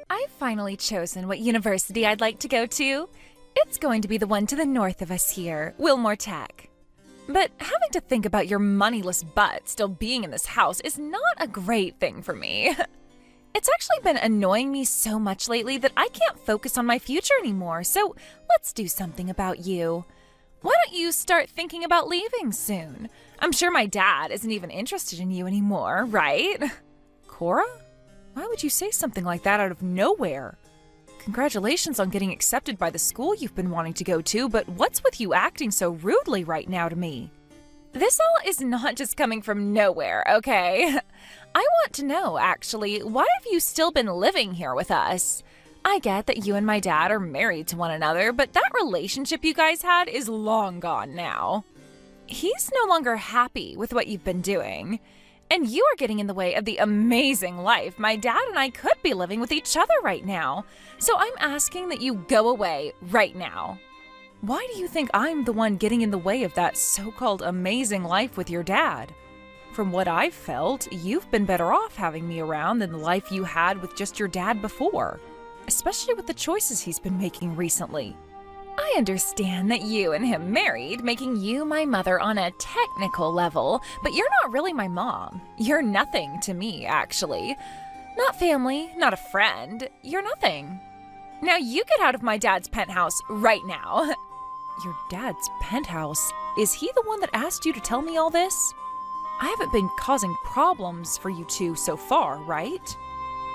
I've finally chosen what university I'd like to go to. It's going to be the one to the north of us here, Wilmore Tech. But having to think about your moneyless butt still being in this house is not a great thing for me. It's actually been annoying me so much lately that I can't focus on my future anymore, so let's do something about you. Why don't you start thinking about leaving soon? I'm sure my dad isn't even interested in you anymore, right? Cora? Why would you say something like that out of nowhere? Congratulations on getting accepted by the school you've been wanting to go to, but what's with you acting so rudely right now to me? This all is not just coming from nowhere, okay? I want to know, actually, why have you still been living here with us? I get that you and my dad are married to one another, but that relationship you guys had is long gone now. He's no longer happy with what you've been doing. And you are getting in the way of the amazing life my dad and I could be living with each other right now. So I'm asking that you go away right now. Why do you think I'm the one getting in the way of that so-called amazing life with your dad? From what I've felt, you've been better off having me around than the life you had with just your dad before, especially with the choices he's been making recently. I understand that you and him married, making you my mother on a technical level, but you're not really my mom. You're nothing to me, actually. Not family, not a friend. You're nothing. Now you get out of my dad's penthouse right now. Your dad's penthouse? Is he the one that asked you to tell me all this? I haven't been causing problems for you two so far, right?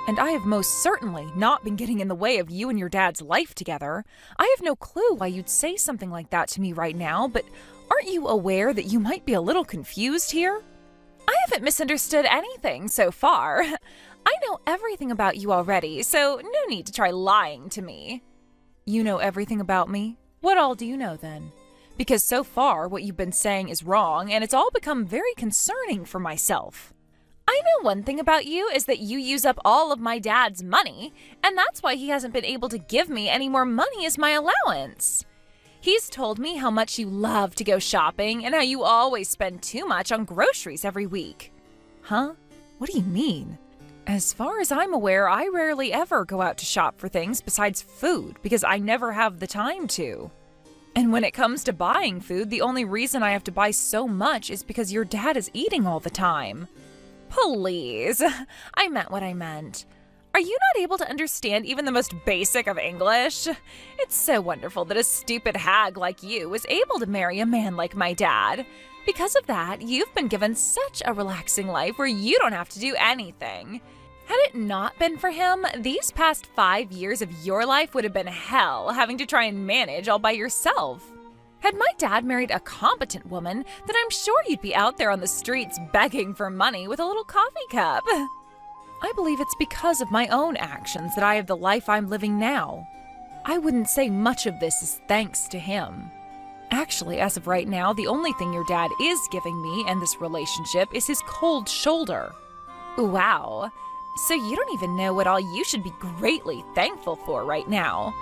And I have most certainly not been getting in the way of you and your dad's life together. I have no clue why you'd say something like that to me right now, but aren't you aware that you might be a little confused here? I haven't misunderstood anything so far. I know everything about you already, so no need to try lying to me. You know everything about me? What all do you know then? Because so far what you've been saying is wrong, and it's all become very concerning for myself. I know one thing about you is that you use up all of my dad's money, and that's why he hasn't been able to give me any more money as my allowance. He's told me how much you love to go shopping and how you always spend too much on groceries every week. Huh? What do you mean? As far as I'm aware, I rarely ever go out to shop for things besides food because I never have the time to. And when it comes to buying food, the only reason I have to buy so much is because your dad is eating all the time. Please, I meant what I meant. Are you not able to understand even the most basic of English? It's so wonderful that a stupid hag like you was able to marry a man like my dad. Because of that, you've been given such a relaxing life where you don't have to do anything. Had it not been for him, these past 5 years of your life would have been hell, having to try and manage all by yourself. Had my dad married a competent woman, then I'm sure you'd be out there on the streets begging for money with a little coffee cup. I believe it's because of my own actions that I have the life I'm living now. I wouldn't say much of this is thanks to him. Actually, as of right now, the only thing your dad is giving me and this relationship is his cold shoulder. Wow. So you don't even know what all you should be greatly thankful for right now.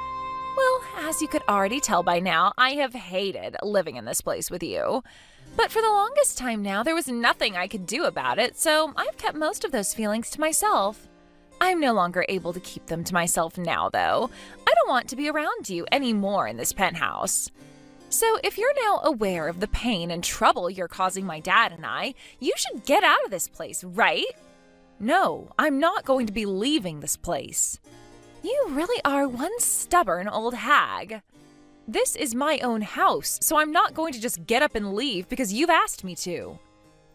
Well, as you could already tell by now, I have hated living in this place with you. But for the longest time now, there was nothing I could do about it, so I've kept most of those feelings to myself. I'm no longer able to keep them to myself now, though. I don't want to be around you anymore in this penthouse. So if you're now aware of the pain and trouble you're causing my dad and I, you should get out of this place, right? No, I'm not going to be leaving this place. You really are one stubborn old hag. This is my own house, so I'm not going to just get up and leave because you've asked me to.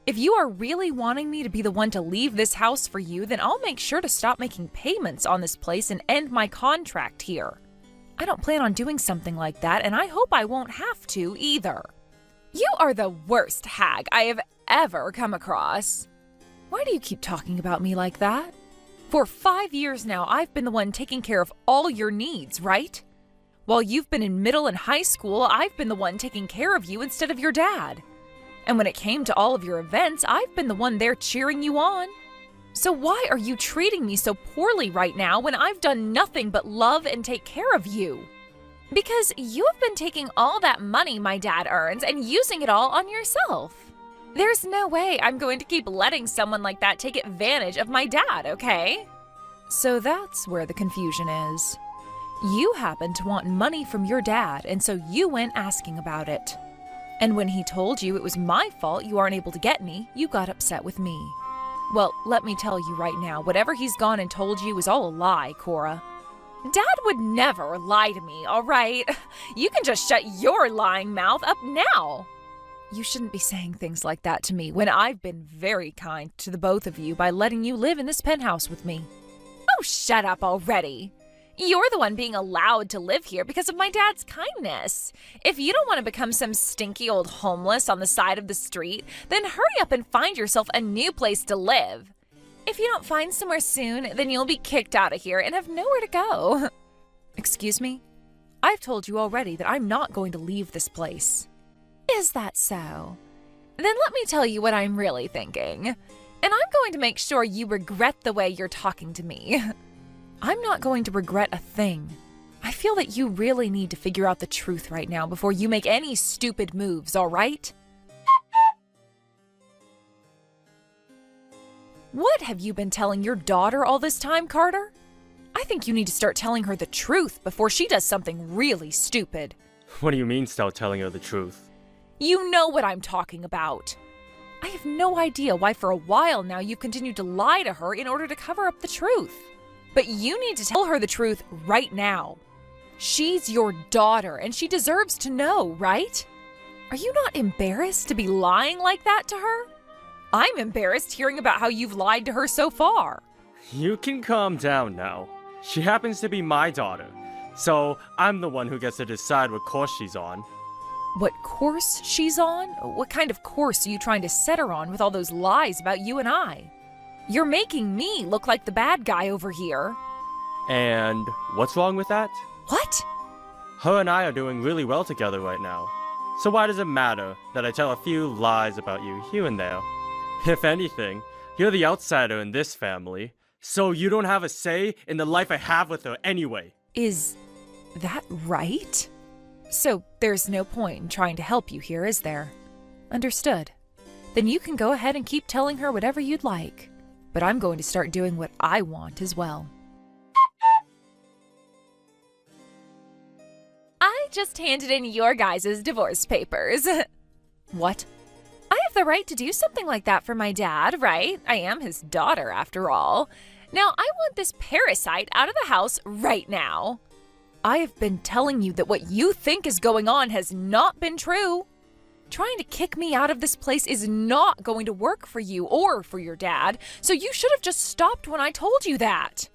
If you are really wanting me to be the one to leave this house for you, then I'll make sure to stop making payments on this place and end my contract here. I don't plan on doing something like that, and I hope I won't have to either. You are the worst hag I have ever come across. Why do you keep talking about me like that? For 5 years now, I've been the one taking care of all your needs, right? While you've been in middle and high school, I've been the one taking care of you instead of your dad. And when it came to all of your events, I've been the one there cheering you on. So why are you treating me so poorly right now when I've done nothing but love and take care of you? Because you have been taking all that money my dad earns and using it all on yourself. There's no way I'm going to keep letting someone like that take advantage of my dad, okay? So that's where the confusion is. You happen to want money from your dad, and so you went asking about it. And when he told you it was my fault you aren't able to get any, you got upset with me. Well, let me tell you right now, whatever he's gone and told you is all a lie, Cora. Dad would never lie to me, all right? You can just shut your lying mouth up now. You shouldn't be saying things like that to me when I've been very kind to the both of you by letting you live in this penthouse with me. Oh, shut up already. You're the one being allowed to live here because of my dad's kindness. If you don't want to become some stinky old homeless on the side of the street, then hurry up and find yourself a new place to live. If you don't find somewhere soon, then you'll be kicked out of here and have nowhere to go. Excuse me? I've told you already that I'm not going to leave this place. Is that so? Then let me tell you what I'm really thinking. And I'm going to make sure you regret the way you're talking to me. I'm not going to regret a thing. I feel that you really need to figure out the truth right now before you make any stupid moves, all right? What have you been telling your daughter all this time, Carter? I think you need to start telling her the truth before she does something really stupid. What do you mean start telling her the truth? You know what I'm talking about. I have no idea why for a while now you've continued to lie to her in order to cover up the truth. But you need to tell her the truth right now. She's your daughter, and she deserves to know, right? Are you not embarrassed to be lying like that to her? I'm embarrassed hearing about how you've lied to her so far. You can calm down now. She happens to be my daughter, so I'm the one who gets to decide what course she's on. What course she's on? What kind of course are you trying to set her on with all those lies about you and I? You're making me look like the bad guy over here. And what's wrong with that? What? Her and I are doing really well together right now. So why does it matter that I tell a few lies about you here and there? If anything, you're the outsider in this family, so you don't have a say in the life I have with her anyway. Is that right? So there's no point in trying to help you here, is there? Understood. Then you can go ahead and keep telling her whatever you'd like. But I'm going to start doing what I want as well. I just handed in your guys' divorce papers. What? I have the right to do something like that for my dad, right? I am his daughter, after all. Now, I want this parasite out of the house right now. I have been telling you that what you think is going on has not been true. Trying to kick me out of this place is not going to work for you or for your dad, so you should have just stopped when I told you that.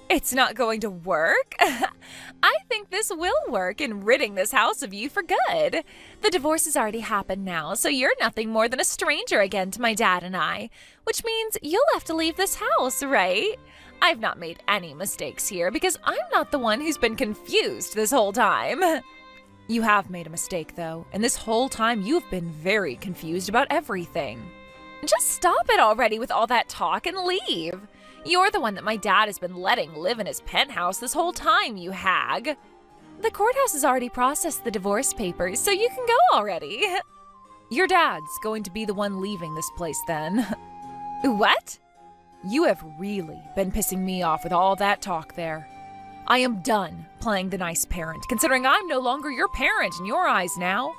It's not going to work? I think this will work in ridding this house of you for good. The divorce has already happened now, so you're nothing more than a stranger again to my dad and I, which means you'll have to leave this house, right? I've not made any mistakes here because I'm not the one who's been confused this whole time. You have made a mistake, though, and this whole time you've been very confused about everything. Just stop it already with all that talk and leave. You're the one that my dad has been letting live in his penthouse this whole time, you hag. The courthouse has already processed the divorce papers, so you can go already. Your dad's going to be the one leaving this place then. What? You have really been pissing me off with all that talk there. I am done playing the nice parent, considering I'm no longer your parent in your eyes now.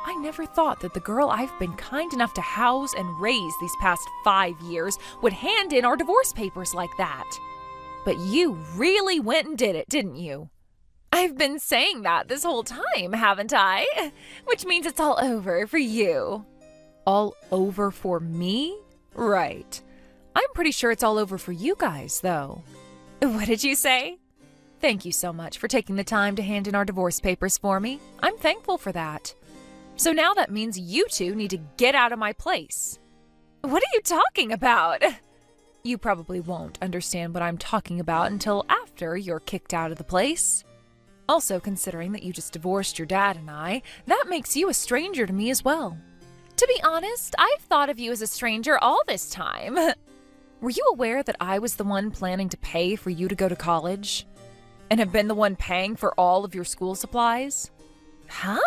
I never thought that the girl I've been kind enough to house and raise these past 5 years would hand in our divorce papers like that. But you really went and did it, didn't you? I've been saying that this whole time, haven't I? Which means it's all over for you. All over for me? Right. I'm pretty sure it's all over for you guys, though. What did you say? Thank you so much for taking the time to hand in our divorce papers for me. I'm thankful for that. So now that means you two need to get out of my place. What are you talking about? You probably won't understand what I'm talking about until after you're kicked out of the place. Also, considering that you just divorced your dad and I, that makes you a stranger to me as well. To be honest, I've thought of you as a stranger all this time. Were you aware that I was the one planning to pay for you to go to college? And have been the one paying for all of your school supplies? Huh?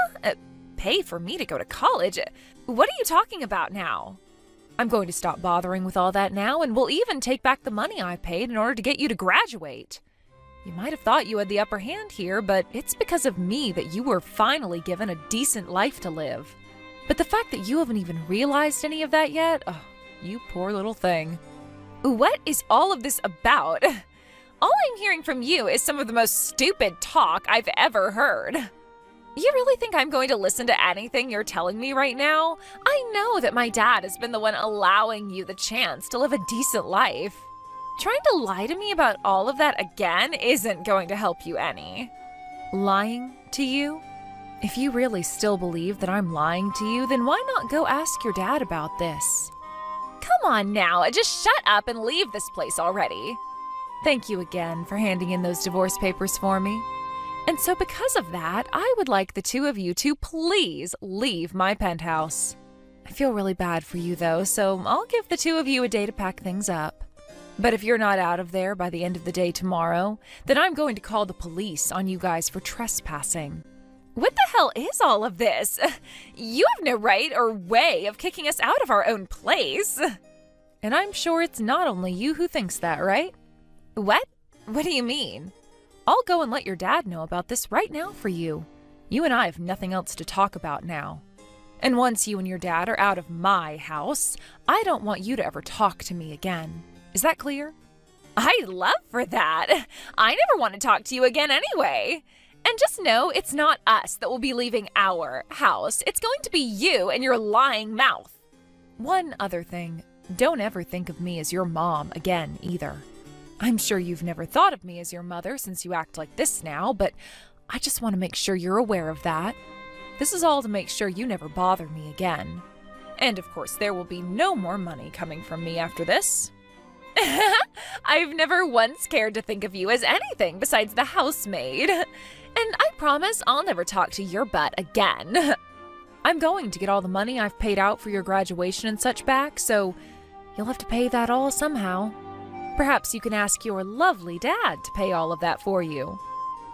Pay for me to go to college? What are you talking about now? I'm going to stop bothering with all that now, and we'll even take back the money I paid in order to get you to graduate. You might have thought you had the upper hand here, but it's because of me that you were finally given a decent life to live. But the fact that you haven't even realized any of that yet, oh, you poor little thing. What is all of this about? All I'm hearing from you is some of the most stupid talk I've ever heard. You really think I'm going to listen to anything you're telling me right now? I know that my dad has been the one allowing you the chance to live a decent life. Trying to lie to me about all of that again isn't going to help you any. Lying to you? If you really still believe that I'm lying to you, then why not go ask your dad about this? Come on now, just shut up and leave this place already. Thank you again for handing in those divorce papers for me. And so because of that, I would like the two of you to please leave my penthouse. I feel really bad for you though, so I'll give the two of you a day to pack things up. But if you're not out of there by the end of the day tomorrow, then I'm going to call the police on you guys for trespassing. What the hell is all of this? You have no right or way of kicking us out of our own place. And I'm sure it's not only you who thinks that, right? What? What do you mean? I'll go and let your dad know about this right now for you. You and I have nothing else to talk about now. And once you and your dad are out of my house, I don't want you to ever talk to me again. Is that clear? I'd love for that. I never want to talk to you again anyway. And just know it's not us that will be leaving our house. It's going to be you and your lying mouth. One other thing, don't ever think of me as your mom again either. I'm sure you've never thought of me as your mother since you act like this now, but I just want to make sure you're aware of that. This is all to make sure you never bother me again. And of course, there will be no more money coming from me after this. I've never once cared to think of you as anything besides the housemaid. And I promise I'll never talk to your butt again. I'm going to get all the money I've paid out for your graduation and such back, so you'll have to pay that all somehow. Perhaps you can ask your lovely dad to pay all of that for you.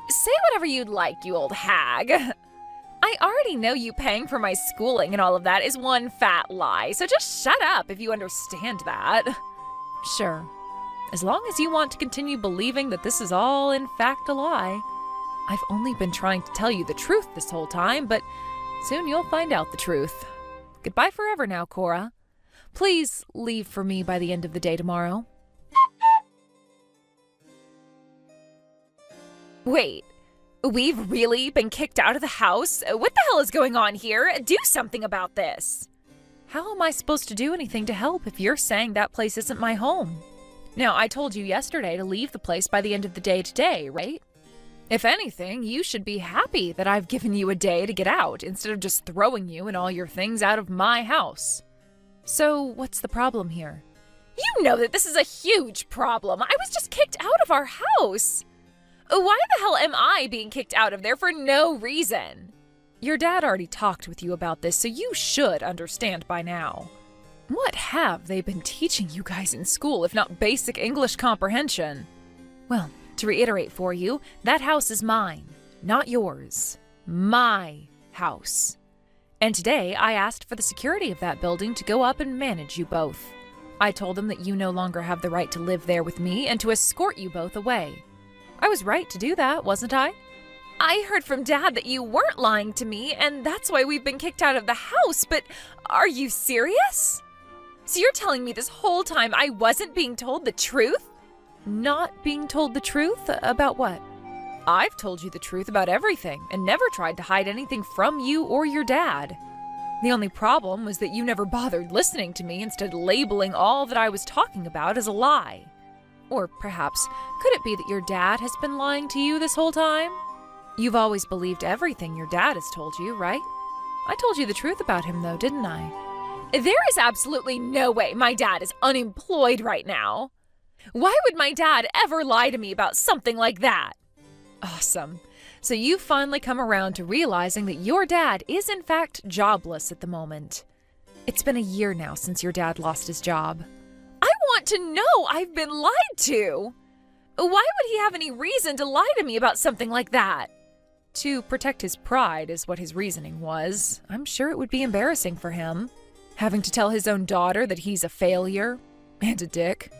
Say whatever you'd like, you old hag. I already know you paying for my schooling and all of that is one fat lie, so just shut up if you understand that. Sure, as long as you want to continue believing that this is all in fact a lie. I've only been trying to tell you the truth this whole time, but soon you'll find out the truth. Goodbye forever now, Cora. Please leave for me by the end of the day tomorrow. Wait, we've really been kicked out of the house? What the hell is going on here? Do something about this. How am I supposed to do anything to help if you're saying that place isn't my home? Now, I told you yesterday to leave the place by the end of the day today, right? If anything, you should be happy that I've given you a day to get out instead of just throwing you and all your things out of my house. So, what's the problem here? You know that this is a huge problem. I was just kicked out of our house. Why the hell am I being kicked out of there for no reason? Your dad already talked with you about this, so you should understand by now. What have they been teaching you guys in school if not basic English comprehension? Well, to reiterate for you, that house is mine, not yours. My house. And today I asked for the security of that building to go up and manage you both. I told them that you no longer have the right to live there with me and to escort you both away. I was right to do that, wasn't I? I heard from Dad that you weren't lying to me, and that's why we've been kicked out of the house, but are you serious? So you're telling me this whole time I wasn't being told the truth? Not being told the truth? About what? I've told you the truth about everything, and never tried to hide anything from you or your dad. The only problem was that you never bothered listening to me, instead labeling all that I was talking about as a lie. Or perhaps, could it be that your dad has been lying to you this whole time? You've always believed everything your dad has told you, right? I told you the truth about him, though, didn't I? There is absolutely no way my dad is unemployed right now. Why would my dad ever lie to me about something like that? Awesome. So you've finally come around to realizing that your dad is in fact jobless at the moment. It's been a year now since your dad lost his job. I want to know I've been lied to. Why would he have any reason to lie to me about something like that? To protect his pride is what his reasoning was. I'm sure it would be embarrassing for him. Having to tell his own daughter that he's a failure and a dick.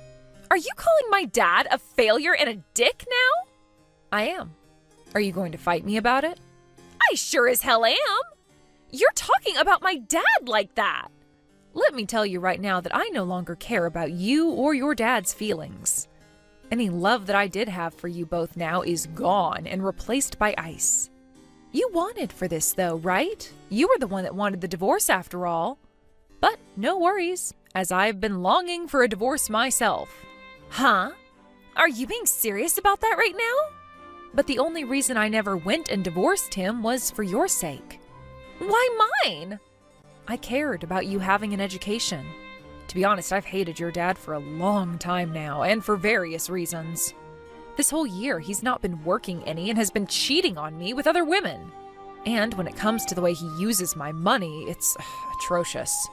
Are you calling my dad a failure and a dick now? I am. Are you going to fight me about it? I sure as hell am. You're talking about my dad like that. Let me tell you right now that I no longer care about you or your dad's feelings. Any love that I did have for you both now is gone and replaced by ice. You wanted for this though, right? You were the one that wanted the divorce after all. But no worries, as I've been longing for a divorce myself. Huh? Are you being serious about that right now? But the only reason I never went and divorced him was for your sake. Why mine? I cared about you having an education. To be honest, I've hated your dad for a long time now, and for various reasons. This whole year, he's not been working any and has been cheating on me with other women. And when it comes to the way he uses my money, it's atrocious.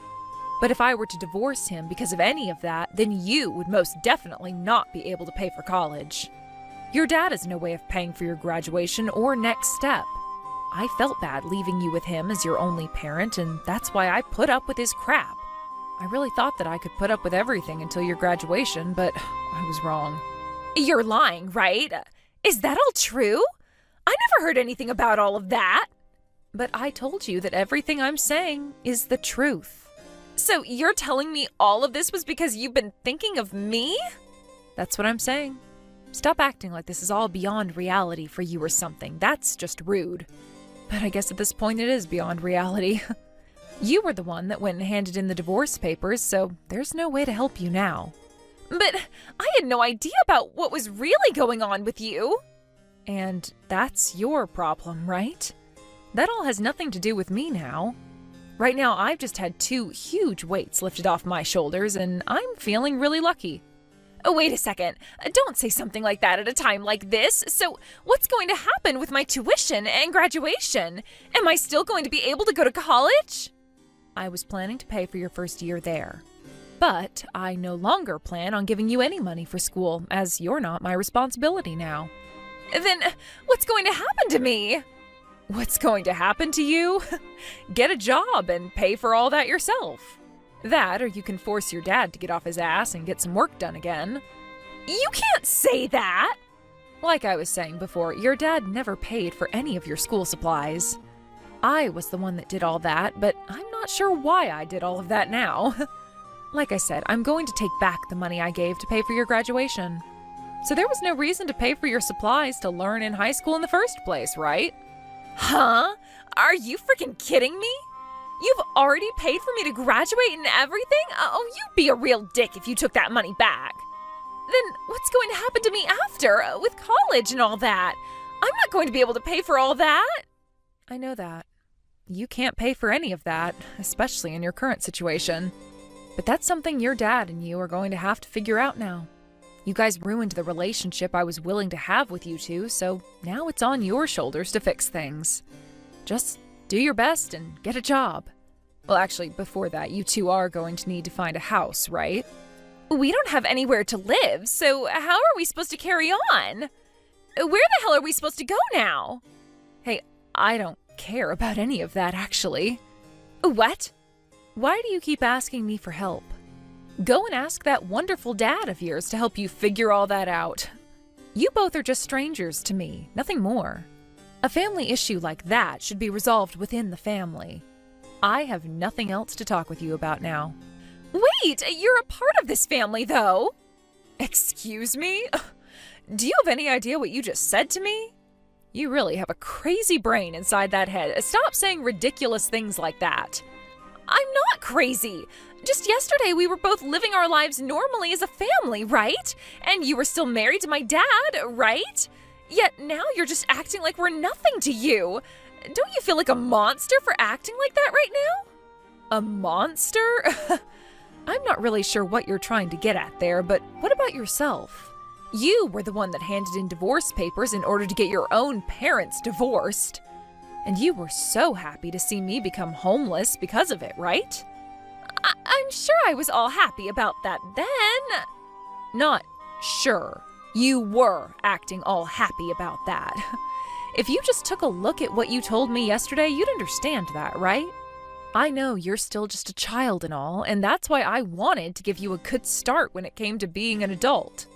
But if I were to divorce him because of any of that, then you would most definitely not be able to pay for college. Your dad has no way of paying for your graduation or next step. I felt bad leaving you with him as your only parent, and that's why I put up with his crap. I really thought that I could put up with everything until your graduation, but I was wrong. You're lying, right? Is that all true? I never heard anything about all of that. But I told you that everything I'm saying is the truth. So you're telling me all of this was because you've been thinking of me? That's what I'm saying. Stop acting like this is all beyond reality for you or something. That's just rude. But I guess at this point it is beyond reality. You were the one that went and handed in the divorce papers, so there's no way to help you now. But I had no idea about what was really going on with you. And that's your problem, right? That all has nothing to do with me now. Right now, I've just had 2 huge weights lifted off my shoulders, and I'm feeling really lucky. Oh, wait a second. Don't say something like that at a time like this. So what's going to happen with my tuition and graduation? Am I still going to be able to go to college? I was planning to pay for your first year there. But I no longer plan on giving you any money for school, as you're not my responsibility now. Then what's going to happen to me? What's going to happen to you? Get a job and pay for all that yourself. That, or you can force your dad to get off his ass and get some work done again. You can't say that! Like I was saying before, your dad never paid for any of your school supplies. I was the one that did all that, but I'm not sure why I did all of that now. Like I said, I'm going to take back the money I gave to pay for your graduation. So there was no reason to pay for your supplies to learn in high school in the first place, right? Huh? Are you freaking kidding me? You've already paid for me to graduate and everything? Oh, you'd be a real dick if you took that money back. Then what's going to happen to me after, with college and all that? I'm not going to be able to pay for all that. I know that. You can't pay for any of that, especially in your current situation. But that's something your dad and you are going to have to figure out now. You guys ruined the relationship I was willing to have with you two, so now it's on your shoulders to fix things. Just do your best and get a job. Well, actually, before that, you two are going to need to find a house, right? We don't have anywhere to live, so how are we supposed to carry on? Where the hell are we supposed to go now? Hey, I don't care about any of that, actually. What? Why do you keep asking me for help? Go and ask that wonderful dad of yours to help you figure all that out. You both are just strangers to me, nothing more. A family issue like that should be resolved within the family. I have nothing else to talk with you about now. Wait, you're a part of this family, though. Excuse me? Do you have any idea what you just said to me? You really have a crazy brain inside that head. Stop saying ridiculous things like that. I'm not crazy. Just yesterday we were both living our lives normally as a family, right? And you were still married to my dad, right? Yet now you're just acting like we're nothing to you. Don't you feel like a monster for acting like that right now? A monster? I'm not really sure what you're trying to get at there, but what about yourself? You were the one that handed in divorce papers in order to get your own parents divorced. And you were so happy to see me become homeless because of it, right? I'm sure I was all happy about that then. Not sure. You were acting all happy about that. If you just took a look at what you told me yesterday, you'd understand that, right? I know you're still just a child and all, and that's why I wanted to give you a good start when it came to being an adult.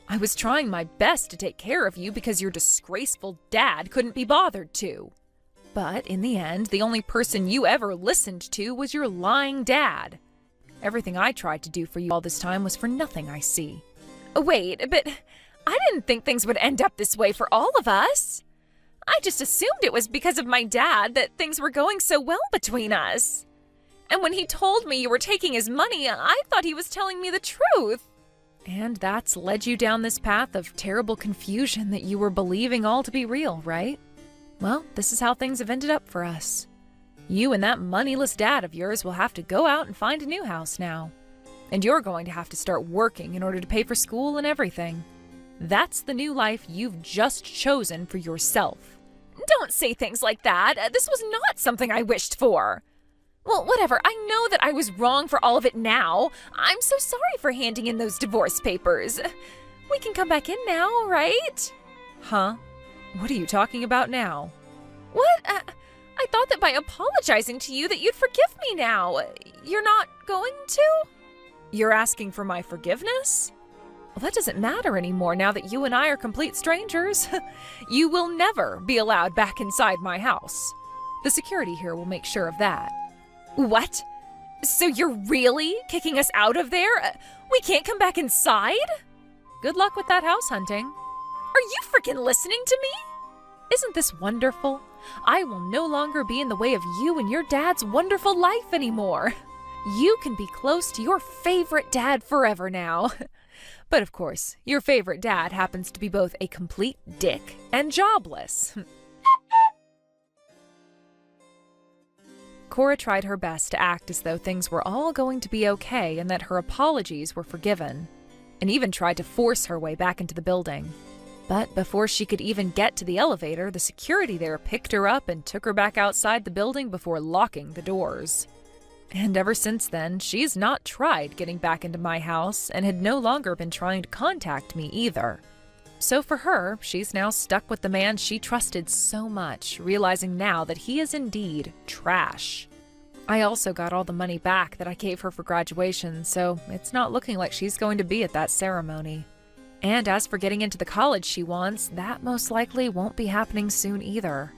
I was trying my best to take care of you because your disgraceful dad couldn't be bothered to. But in the end, the only person you ever listened to was your lying dad. Everything I tried to do for you all this time was for nothing, I see. Wait, but I didn't think things would end up this way for all of us. I just assumed it was because of my dad that things were going so well between us. And when he told me you were taking his money, I thought he was telling me the truth. And that's led you down this path of terrible confusion that you were believing all to be real, right? Well, this is how things have ended up for us. You and that moneyless dad of yours will have to go out and find a new house now. And you're going to have to start working in order to pay for school and everything. That's the new life you've just chosen for yourself. Don't say things like that. This was not something I wished for. Well, whatever. I know that I was wrong for all of it now. I'm so sorry for handing in those divorce papers. We can come back in now, right? Huh? What are you talking about now? What? I thought that by apologizing to you that you'd forgive me now. You're not going to? You're asking for my forgiveness? Well, that doesn't matter anymore now that you and I are complete strangers. You will never be allowed back inside my house. The security here will make sure of that. What? So you're really kicking us out of there? We can't come back inside? Good luck with that house hunting. Are you freaking listening to me? Isn't this wonderful? I will no longer be in the way of you and your dad's wonderful life anymore. You can be close to your favorite dad forever now. But of course, your favorite dad happens to be both a complete dick and jobless. Cora tried her best to act as though things were all going to be okay and that her apologies were forgiven, and even tried to force her way back into the building. But before she could even get to the elevator, the security there picked her up and took her back outside the building before locking the doors. And ever since then, she's not tried getting back into my house and had no longer been trying to contact me either. So for her, she's now stuck with the man she trusted so much, realizing now that he is indeed trash. I also got all the money back that I gave her for graduation, so it's not looking like she's going to be at that ceremony. And as for getting into the college she wants, that most likely won't be happening soon either.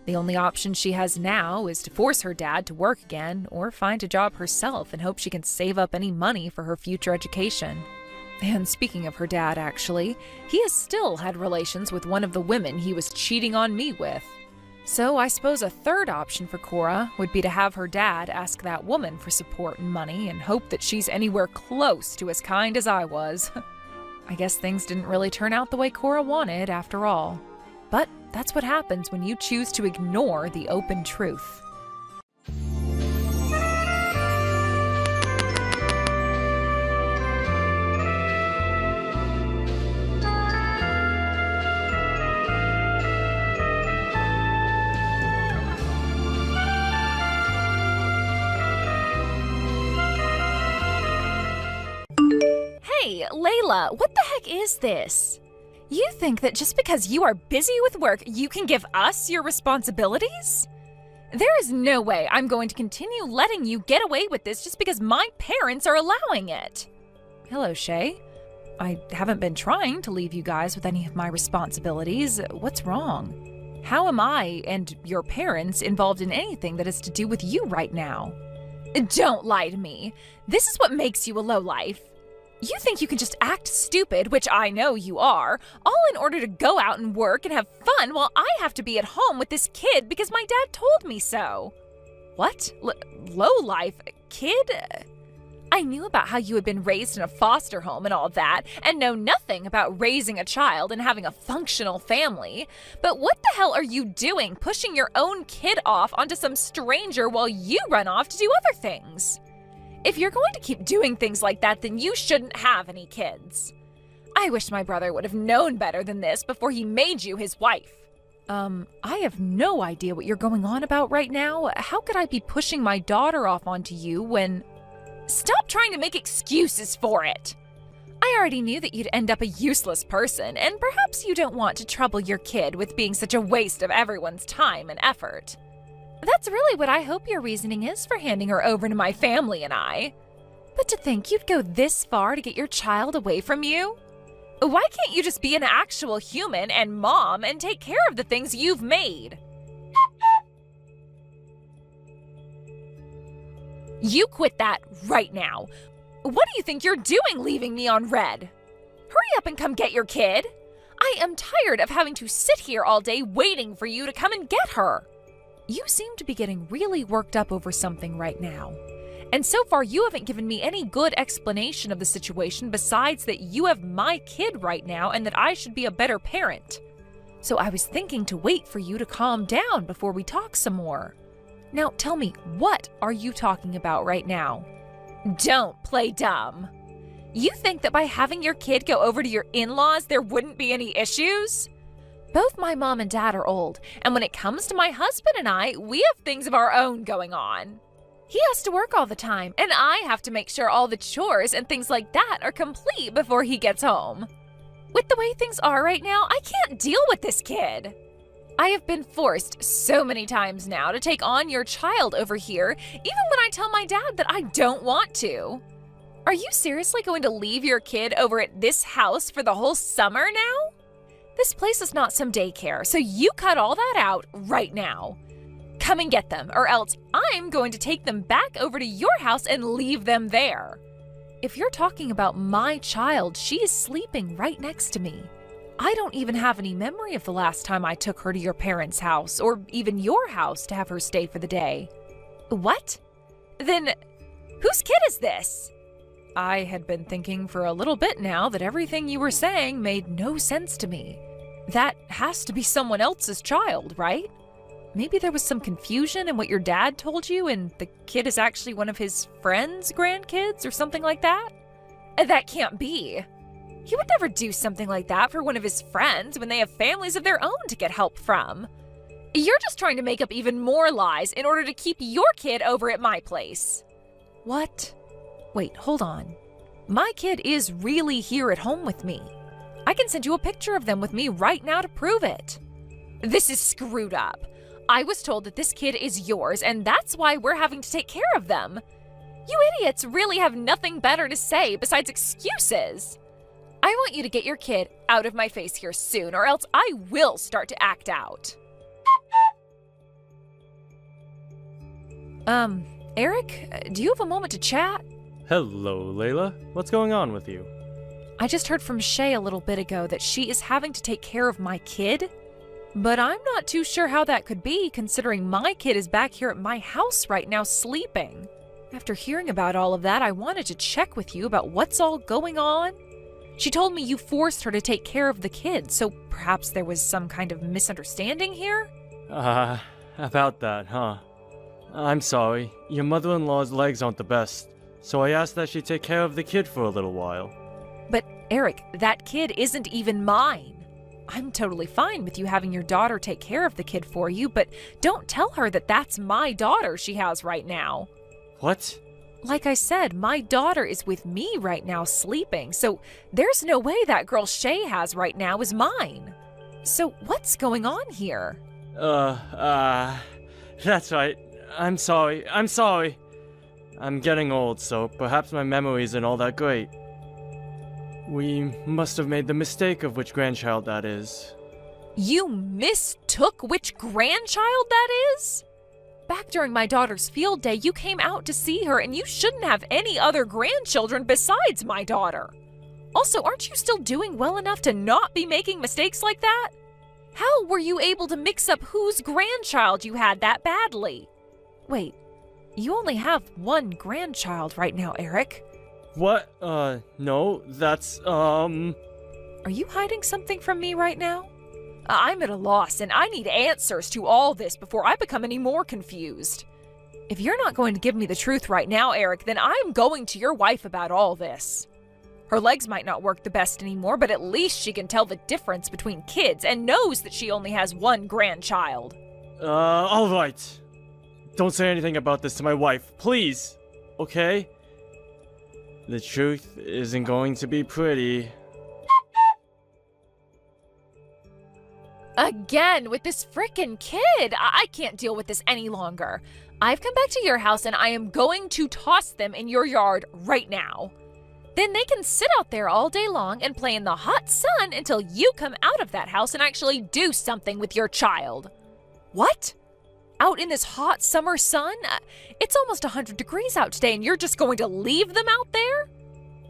The only option she has now is to force her dad to work again or find a job herself and hope she can save up any money for her future education. And speaking of her dad, actually, he has still had relations with one of the women he was cheating on me with. So I suppose a third option for Cora would be to have her dad ask that woman for support and money and hope that she's anywhere close to as kind as I was. I guess things didn't really turn out the way Cora wanted after all. But that's what happens when you choose to ignore the open truth. Hey, Layla, what the heck is this? You think that just because you are busy with work, you can give us your responsibilities? There is no way I'm going to continue letting you get away with this just because my parents are allowing it. Hello, Shay. I haven't been trying to leave you guys with any of my responsibilities. What's wrong? How am I and your parents involved in anything that has to do with you right now? Don't lie to me. This is what makes you a lowlife. You think you can just act stupid, which I know you are, all in order to go out and work and have fun while I have to be at home with this kid because my dad told me so. What? Lowlife? Kid? I knew about how you had been raised in a foster home and all that, and know nothing about raising a child and having a functional family. But what the hell are you doing, pushing your own kid off onto some stranger while you run off to do other things? If you're going to keep doing things like that, then you shouldn't have any kids. I wish my brother would have known better than this before he made you his wife. I have no idea what you're going on about right now. How could I be pushing my daughter off onto you when... Stop trying to make excuses for it. I already knew that you'd end up a useless person, and perhaps you don't want to trouble your kid with being such a waste of everyone's time and effort. That's really what I hope your reasoning is for handing her over to my family and I. But to think you'd go this far to get your child away from you? Why can't you just be an actual human and mom and take care of the things you've made? You quit that right now. What do you think you're doing leaving me on red? Hurry up and come get your kid. I am tired of having to sit here all day waiting for you to come and get her. You seem to be getting really worked up over something right now. And so far, you haven't given me any good explanation of the situation besides that you have my kid right now and that I should be a better parent. So I was thinking to wait for you to calm down before we talk some more. Now tell me, what are you talking about right now? Don't play dumb. You think that by having your kid go over to your in-laws, there wouldn't be any issues? Both my mom and dad are old, and when it comes to my husband and I, we have things of our own going on. He has to work all the time, and I have to make sure all the chores and things like that are complete before he gets home. With the way things are right now, I can't deal with this kid. I have been forced so many times now to take on your child over here, even when I tell my dad that I don't want to. Are you seriously going to leave your kid over at this house for the whole summer now? This place is not some daycare, so you cut all that out right now. Come and get them, or else I'm going to take them back over to your house and leave them there. If you're talking about my child, she is sleeping right next to me. I don't even have any memory of the last time I took her to your parents' house, or even your house to have her stay for the day. What? Then, whose kid is this? I had been thinking for a little bit now that everything you were saying made no sense to me. That has to be someone else's child, right? Maybe there was some confusion in what your dad told you and the kid is actually one of his friends' grandkids or something like that? That can't be. He would never do something like that for one of his friends when they have families of their own to get help from. You're just trying to make up even more lies in order to keep your kid over at my place. What? Wait, hold on. My kid is really here at home with me. I can send you a picture of them with me right now to prove it. This is screwed up. I was told that this kid is yours, and that's why we're having to take care of them. You idiots really have nothing better to say besides excuses. I want you to get your kid out of my face here soon, or else I will start to act out. Eric, do you have a moment to chat? Hello, Layla. What's going on with you? I just heard from Shay a little bit ago that she is having to take care of my kid. But I'm not too sure how that could be, considering my kid is back here at my house right now sleeping. After hearing about all of that, I wanted to check with you about what's all going on. She told me you forced her to take care of the kid, so perhaps there was some kind of misunderstanding here? About that, huh? I'm sorry. Your mother-in-law's legs aren't the best, so I asked that she take care of the kid for a little while. But, Eric, that kid isn't even mine. I'm totally fine with you having your daughter take care of the kid for you, but don't tell her that that's my daughter she has right now. What? Like I said, my daughter is with me right now sleeping, so there's no way that girl Shay has right now is mine. So what's going on here? That's right. I'm sorry. I'm getting old, so perhaps my memory isn't all that great. We must have made the mistake of which grandchild that is. You mistook which grandchild that is? Back during my daughter's field day, you came out to see her and you shouldn't have any other grandchildren besides my daughter. Also, aren't you still doing well enough to not be making mistakes like that? How were you able to mix up whose grandchild you had that badly? Wait, you only have one grandchild right now, Eric. What? No, that's, Are you hiding something from me right now? I'm at a loss, and I need answers to all this before I become any more confused. If you're not going to give me the truth right now, Eric, then I'm going to your wife about all this. Her legs might not work the best anymore, but at least she can tell the difference between kids and knows that she only has one grandchild. All right. Don't say anything about this to my wife, please. Okay? The truth isn't going to be pretty. Again, with this frickin' kid. I can't deal with this any longer. I've come back to your house and I am going to toss them in your yard right now. Then they can sit out there all day long and play in the hot sun until you come out of that house and actually do something with your child. What? Out in this hot summer sun? It's almost 100 degrees out today and you're just going to leave them out there?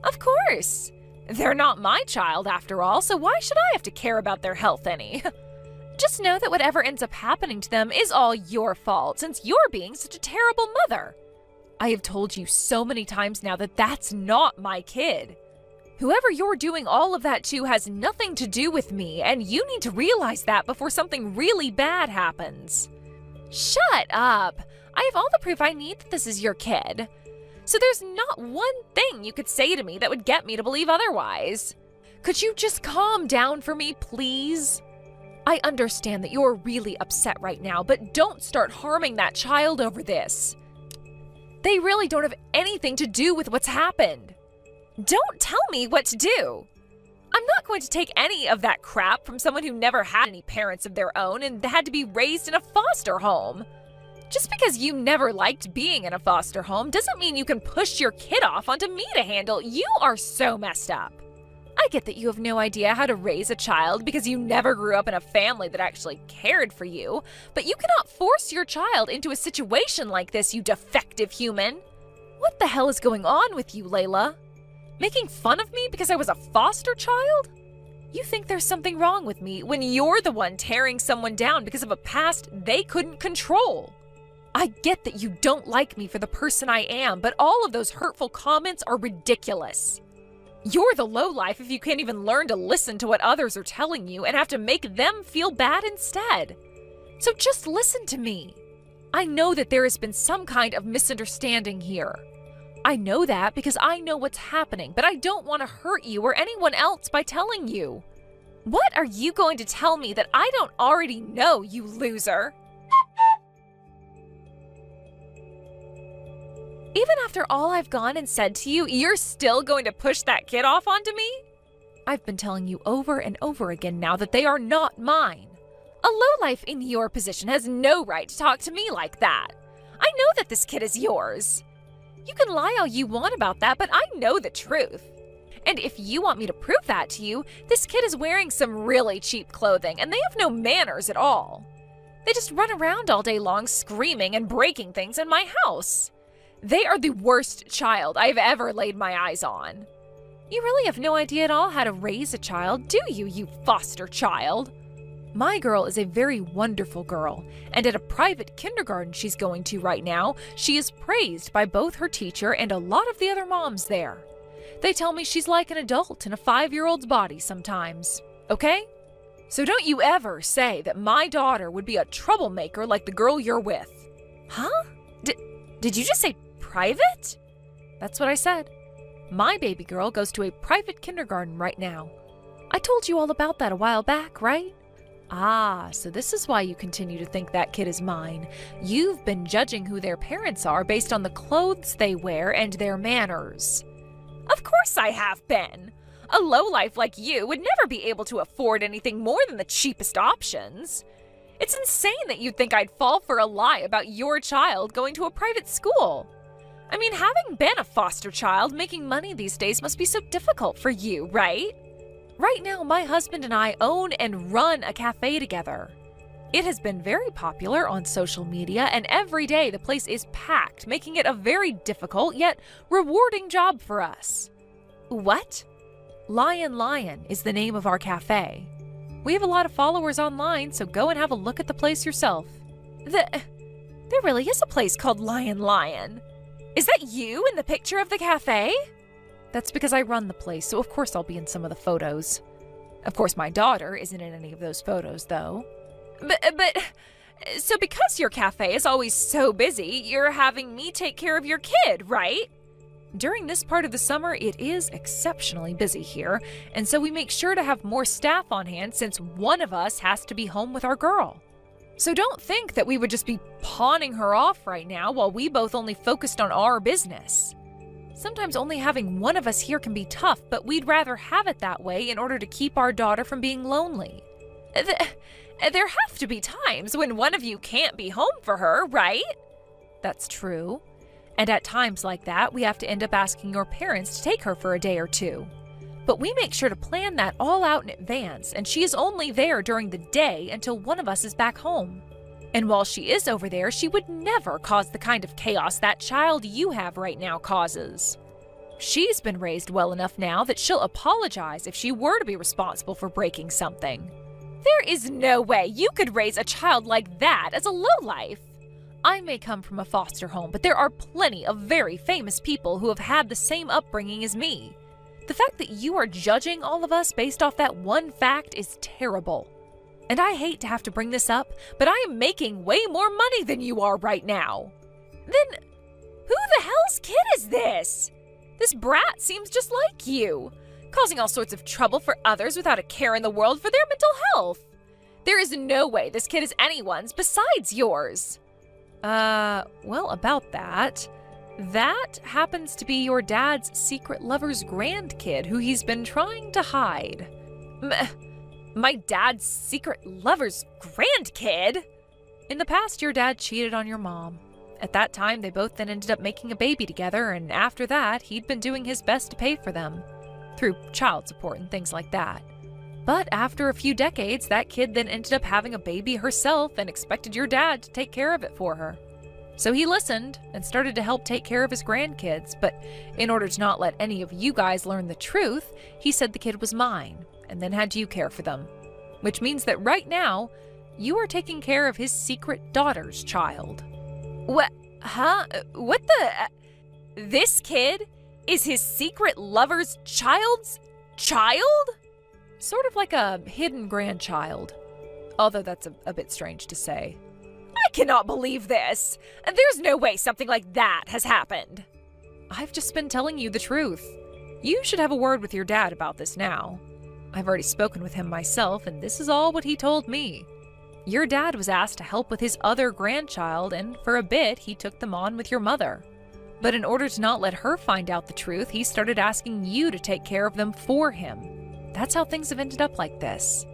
Of course. They're not my child after all, so why should I have to care about their health any? Just know that whatever ends up happening to them is all your fault, since you're being such a terrible mother. I have told you so many times now that that's not my kid. Whoever you're doing all of that to has nothing to do with me, and you need to realize that before something really bad happens. Shut up! I have all the proof I need that this is your kid. So there's not one thing you could say to me that would get me to believe otherwise. Could you just calm down for me, please? I understand that you're really upset right now, but don't start harming that child over this. They really don't have anything to do with what's happened. Don't tell me what to do. I'm not going to take any of that crap from someone who never had any parents of their own and had to be raised in a foster home. Just because you never liked being in a foster home doesn't mean you can push your kid off onto me to handle. You are so messed up. I get that you have no idea how to raise a child because you never grew up in a family that actually cared for you, but you cannot force your child into a situation like this, you defective human. What the hell is going on with you, Layla? Making fun of me because I was a foster child? You think there's something wrong with me when you're the one tearing someone down because of a past they couldn't control. I get that you don't like me for the person I am, but all of those hurtful comments are ridiculous. You're the lowlife if you can't even learn to listen to what others are telling you and have to make them feel bad instead. So just listen to me. I know that there has been some kind of misunderstanding here. I know that because I know what's happening, but I don't want to hurt you or anyone else by telling you. What are you going to tell me that I don't already know, you loser? Even after all I've gone and said to you, you're still going to push that kid off onto me? I've been telling you over and over again now that they are not mine. A lowlife in your position has no right to talk to me like that. I know that this kid is yours. You can lie all you want about that, but I know the truth. And if you want me to prove that to you, this kid is wearing some really cheap clothing and they have no manners at all. They just run around all day long screaming and breaking things in my house. They are the worst child I've ever laid my eyes on. You really have no idea at all how to raise a child, do you, you foster child? My girl is a very wonderful girl, and at a private kindergarten she's going to right now, she is praised by both her teacher and a lot of the other moms there. They tell me she's like an adult in a 5-year-old's body sometimes, okay? So don't you ever say that my daughter would be a troublemaker like the girl you're with. Huh? Did you just say private? That's what I said. My baby girl goes to a private kindergarten right now. I told you all about that a while back, right? Ah, so this is why you continue to think that kid is mine. You've been judging who their parents are based on the clothes they wear and their manners. Of course I have been. A lowlife like you would never be able to afford anything more than the cheapest options. It's insane that you'd think I'd fall for a lie about your child going to a private school. I mean, having been a foster child, making money these days must be so difficult for you, right? Right now, my husband and I own and run a cafe together. It has been very popular on social media, and every day the place is packed, making it a very difficult yet rewarding job for us. What? Lion Lion is the name of our cafe. We have a lot of followers online, so go and have a look at the place yourself. There really is a place called Lion Lion. Is that you in the picture of the cafe? That's because I run the place, so of course I'll be in some of the photos. Of course my daughter isn't in any of those photos, though. So because your cafe is always so busy, you're having me take care of your kid, right? During this part of the summer, it is exceptionally busy here, and so we make sure to have more staff on hand since one of us has to be home with our girl. So don't think that we would just be pawning her off right now while we both only focused on our business. Sometimes only having one of us here can be tough, but we'd rather have it that way in order to keep our daughter from being lonely. There have to be times when one of you can't be home for her, right? That's true. And at times like that, we have to end up asking your parents to take her for a day or two. But we make sure to plan that all out in advance, and she is only there during the day until one of us is back home. And while she is over there, she would never cause the kind of chaos that child you have right now causes. She's been raised well enough now that she'll apologize if she were to be responsible for breaking something. There is no way you could raise a child like that as a lowlife. I may come from a foster home, but there are plenty of very famous people who have had the same upbringing as me. The fact that you are judging all of us based off that one fact is terrible. And I hate to have to bring this up, but I am making way more money than you are right now. Then, who the hell's kid is this? This brat seems just like you, causing all sorts of trouble for others without a care in the world for their mental health. There is no way this kid is anyone's besides yours. Well, about that. That happens to be your dad's secret lover's grandkid who he's been trying to hide. My dad's secret lover's grandkid? In the past, your dad cheated on your mom. At that time, they both then ended up making a baby together, and after that, he'd been doing his best to pay for them, through child support and things like that. But after a few decades, that kid then ended up having a baby herself and expected your dad to take care of it for her. So he listened and started to help take care of his grandkids, but in order to not let any of you guys learn the truth, he said the kid was mine, and then had you care for them. Which means that right now, you are taking care of his secret daughter's child. What? Huh? What the? This kid is his secret lover's child's child? Sort of like a hidden grandchild. Although that's a bit strange to say. I cannot believe this! There's no way something like that has happened. I've just been telling you the truth. You should have a word with your dad about this now. I've already spoken with him myself, and this is all what he told me. Your dad was asked to help with his other grandchild, and for a bit, he took them on with your mother. But in order to not let her find out the truth, he started asking you to take care of them for him. That's how things have ended up like this.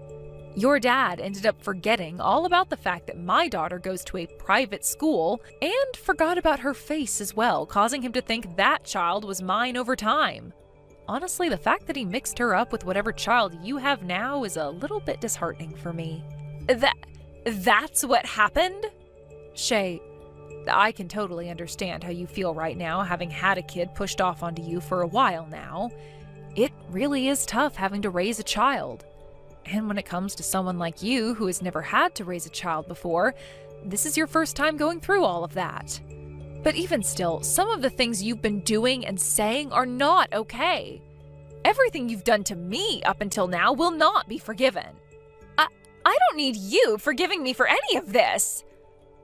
Your dad ended up forgetting all about the fact that my daughter goes to a private school and forgot about her face as well, causing him to think that child was mine over time. Honestly, the fact that he mixed her up with whatever child you have now is a little bit disheartening for me. That's what happened? Shay, I can totally understand how you feel right now, having had a kid pushed off onto you for a while now. It really is tough having to raise a child. And when it comes to someone like you who has never had to raise a child before, this is your first time going through all of that. But even still, some of the things you've been doing and saying are not okay. Everything you've done to me up until now will not be forgiven. I don't need you forgiving me for any of this.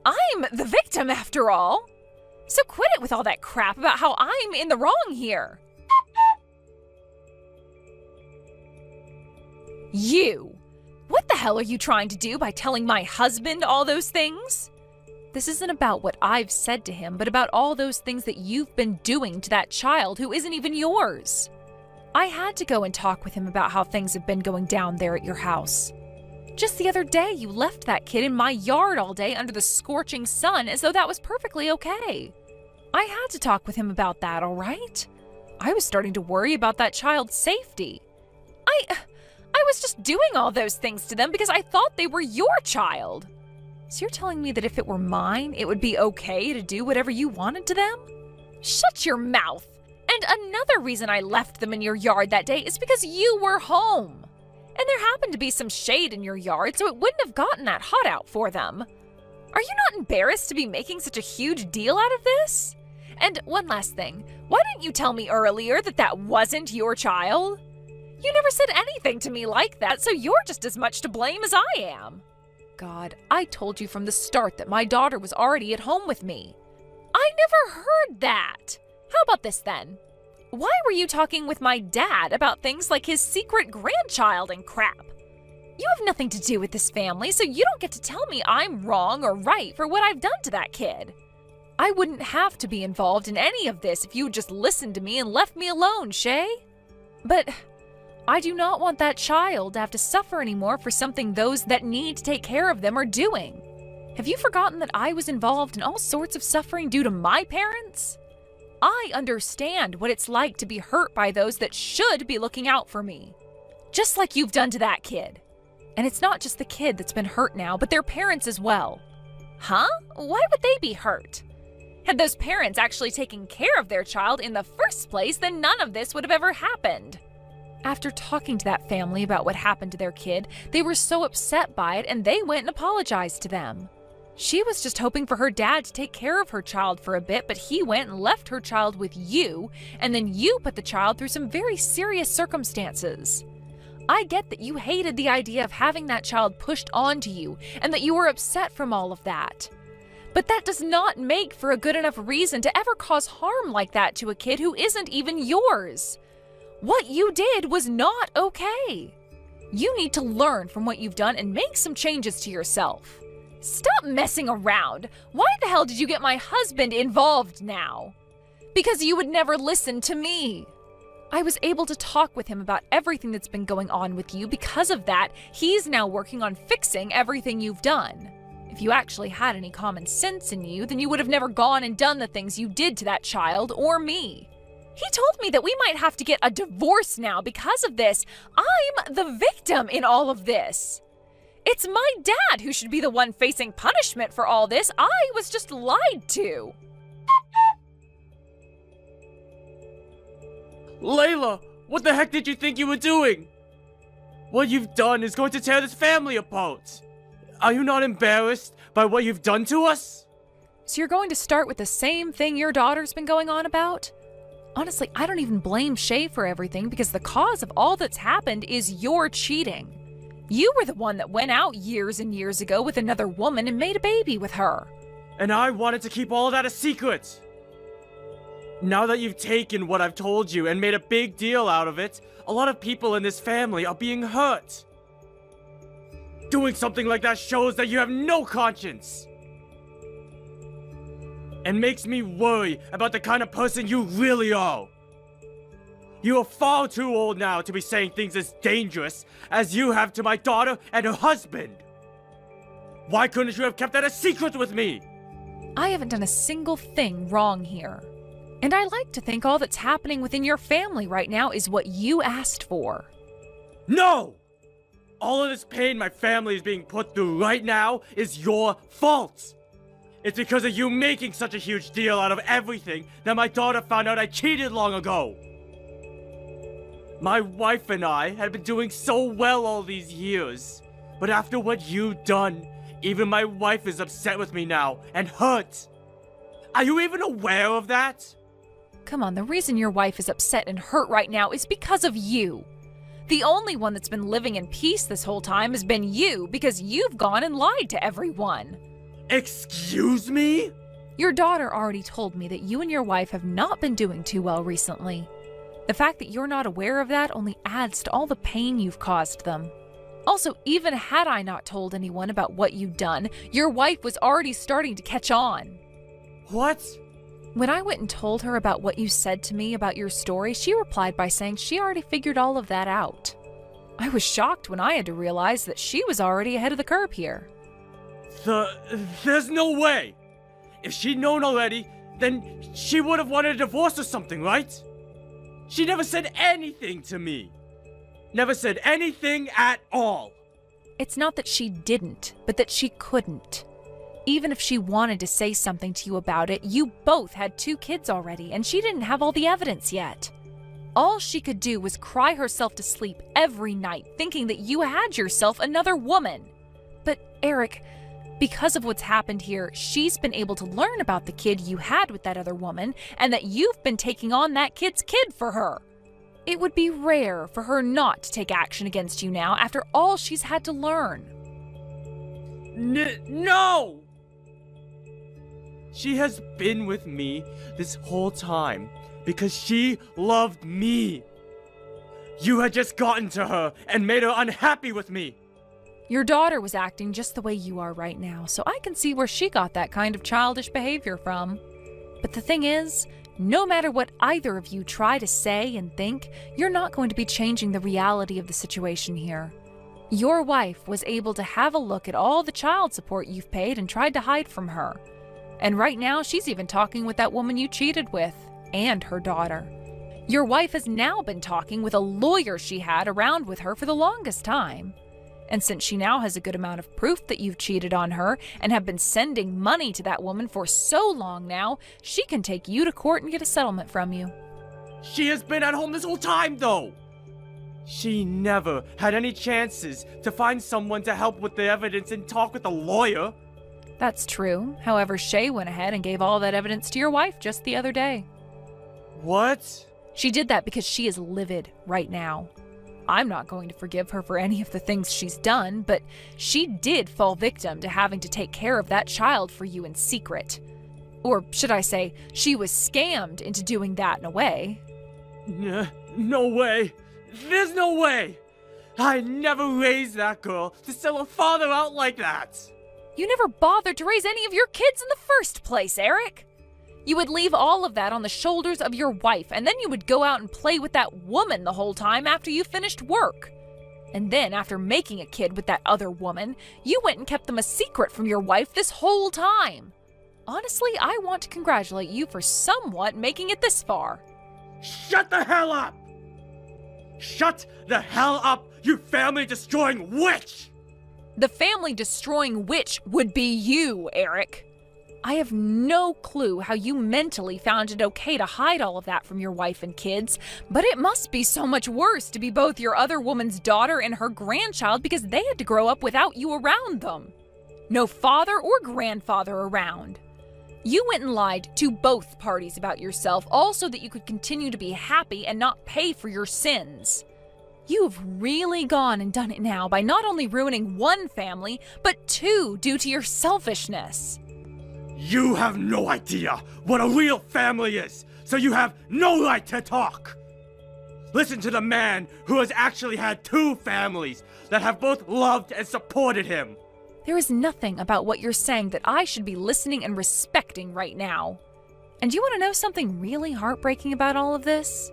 I'm the victim after all. So quit it with all that crap about how I'm in the wrong here. You! What the hell are you trying to do by telling my husband all those things? This isn't about what I've said to him, but about all those things that you've been doing to that child who isn't even yours. I had to go and talk with him about how things have been going down there at your house. Just the other day, you left that kid in my yard all day under the scorching sun as though that was perfectly okay. I had to talk with him about that, all right? I was starting to worry about that child's safety. I was just doing all those things to them because I thought they were your child. So you're telling me that if it were mine, it would be okay to do whatever you wanted to them? Shut your mouth! And another reason I left them in your yard that day is because you were home. And there happened to be some shade in your yard, so it wouldn't have gotten that hot out for them. Are you not embarrassed to be making such a huge deal out of this? And one last thing, why didn't you tell me earlier that that wasn't your child? You never said anything to me like that, so you're just as much to blame as I am. God, I told you from the start that my daughter was already at home with me. I never heard that. How about this then? Why were you talking with my dad about things like his secret grandchild and crap? You have nothing to do with this family, so you don't get to tell me I'm wrong or right for what I've done to that kid. I wouldn't have to be involved in any of this if you had just listened to me and left me alone, Shay. But I do not want that child to have to suffer anymore for something those that need to take care of them are doing. Have you forgotten that I was involved in all sorts of suffering due to my parents? I understand what it's like to be hurt by those that should be looking out for me. Just like you've done to that kid. And it's not just the kid that's been hurt now, but their parents as well. Huh? Why would they be hurt? Had those parents actually taken care of their child in the first place, then none of this would have ever happened. After talking to that family about what happened to their kid, they were so upset by it and they went and apologized to them. She was just hoping for her dad to take care of her child for a bit, but he went and left her child with you, and then you put the child through some very serious circumstances. I get that you hated the idea of having that child pushed onto you, and that you were upset from all of that. But that does not make for a good enough reason to ever cause harm like that to a kid who isn't even yours. What you did was not okay. You need to learn from what you've done and make some changes to yourself. Stop messing around. Why the hell did you get my husband involved now? Because you would never listen to me. I was able to talk with him about everything that's been going on with you. Because of that, he's now working on fixing everything you've done. If you actually had any common sense in you, then you would have never gone and done the things you did to that child or me. He told me that we might have to get a divorce now because of this. I'm the victim in all of this. It's my dad who should be the one facing punishment for all this. I was just lied to. Layla, what the heck did you think you were doing? What you've done is going to tear this family apart. Are you not embarrassed by what you've done to us? So you're going to start with the same thing your daughter's been going on about? Honestly, I don't even blame Shay for everything because the cause of all that's happened is your cheating. You were the one that went out years and years ago with another woman and made a baby with her. And I wanted to keep all of that a secret. Now that you've taken what I've told you and made a big deal out of it, a lot of people in this family are being hurt. Doing something like that shows that you have no conscience. And makes me worry about the kind of person you really are. You are far too old now to be saying things as dangerous as you have to my daughter and her husband. Why couldn't you have kept that a secret with me? I haven't done a single thing wrong here. And I like to think all that's happening within your family right now is what you asked for. No! All of this pain my family is being put through right now is your fault. It's because of you making such a huge deal out of everything that my daughter found out I cheated long ago. My wife and I had been doing so well all these years. But after what you've done, even my wife is upset with me now and hurt. Are you even aware of that? Come on, the reason your wife is upset and hurt right now is because of you. The only one that's been living in peace this whole time has been you because you've gone and lied to everyone. Excuse me? Your daughter already told me that you and your wife have not been doing too well recently. The fact that you're not aware of that only adds to all the pain you've caused them. Also, even had I not told anyone about what you'd done, your wife was already starting to catch on. What? When I went and told her about what you said to me about your story, she replied by saying she already figured all of that out. I was shocked when I had to realize that she was already ahead of the curve here. There's no way! If she'd known already, then she would have wanted a divorce or something, right? She never said anything to me. Never said anything at all. It's not that she didn't, but that she couldn't. Even if she wanted to say something to you about it, you both had 2 kids already, and she didn't have all the evidence yet. All she could do was cry herself to sleep every night, thinking that you had yourself another woman. But Eric, because of what's happened here, she's been able to learn about the kid you had with that other woman, and that you've been taking on that kid's kid for her. It would be rare for her not to take action against you now after all she's had to learn. No! She has been with me this whole time because she loved me. You had just gotten to her and made her unhappy with me. Your daughter was acting just the way you are right now, so I can see where she got that kind of childish behavior from. But the thing is, No matter what either of you try to say and think, you're not going to be changing the reality of the situation here. Your wife was able to have a look at all the child support you've paid and tried to hide from her. And right now, she's even talking with that woman you cheated with, and her daughter. Your wife has now been talking with a lawyer she had around with her for the longest time. And since she now has a good amount of proof that you've cheated on her and have been sending money to that woman for so long now, she can take you to court and get a settlement from you. She has been at home this whole time, though! She never had any chances to find someone to help with the evidence and talk with a lawyer. That's true. However, Shay went ahead and gave all that evidence to your wife just the other day. What? She did that because she is livid right now. I'm not going to forgive her for any of the things she's done, but she did fall victim to having to take care of that child for you in secret. Or should I say, she was scammed into doing that in a way. No way. There's no way. I never raised that girl to sell her father out like that. You never bothered to raise any of your kids in the first place, Eric. You would leave all of that on the shoulders of your wife, and then you would go out and play with that woman the whole time after you finished work. And then, after making a kid with that other woman, you went and kept them a secret from your wife this whole time. Honestly, I want to congratulate you for somewhat making it this far. Shut the hell up! Shut the hell up, you family-destroying witch! The family-destroying witch would be you, Eric. I have no clue how you mentally found it okay to hide all of that from your wife and kids, but it must be so much worse to be both your other woman's daughter and her grandchild because they had to grow up without you around them. No father or grandfather around. You went and lied to both parties about yourself, all so that you could continue to be happy and not pay for your sins. You've really gone and done it now by not only ruining one family, but two due to your selfishness. You have no idea what a real family is, so you have no right to talk. Listen to the man who has actually had two families that have both loved and supported him. There is nothing about what you're saying that I should be listening and respecting right now. And you want to know something really heartbreaking about all of this?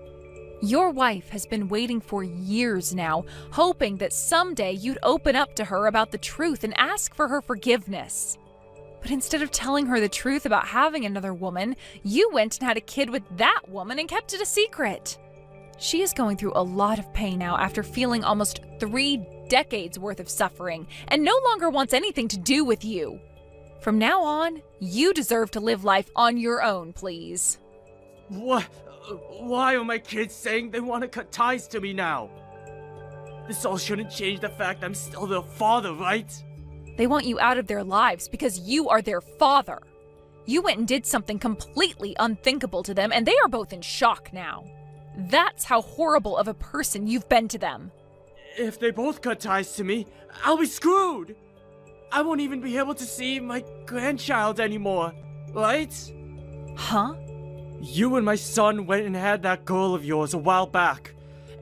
Your wife has been waiting for years now, hoping that someday you'd open up to her about the truth and ask for her forgiveness. But instead of telling her the truth about having another woman, you went and had a kid with that woman and kept it a secret. She is going through a lot of pain now after feeling almost 3 decades worth of suffering and no longer wants anything to do with you. From now on, you deserve to live life on your own, please. What? Why are my kids saying they want to cut ties to me now? This all shouldn't change the fact I'm still their father, right? They want you out of their lives because you are their father. You went and did something completely unthinkable to them, and they are both in shock now. That's how horrible of a person you've been to them. If they both cut ties to me, I'll be screwed. I won't even be able to see my grandchild anymore, right? Huh? You and my son went and had that girl of yours a while back,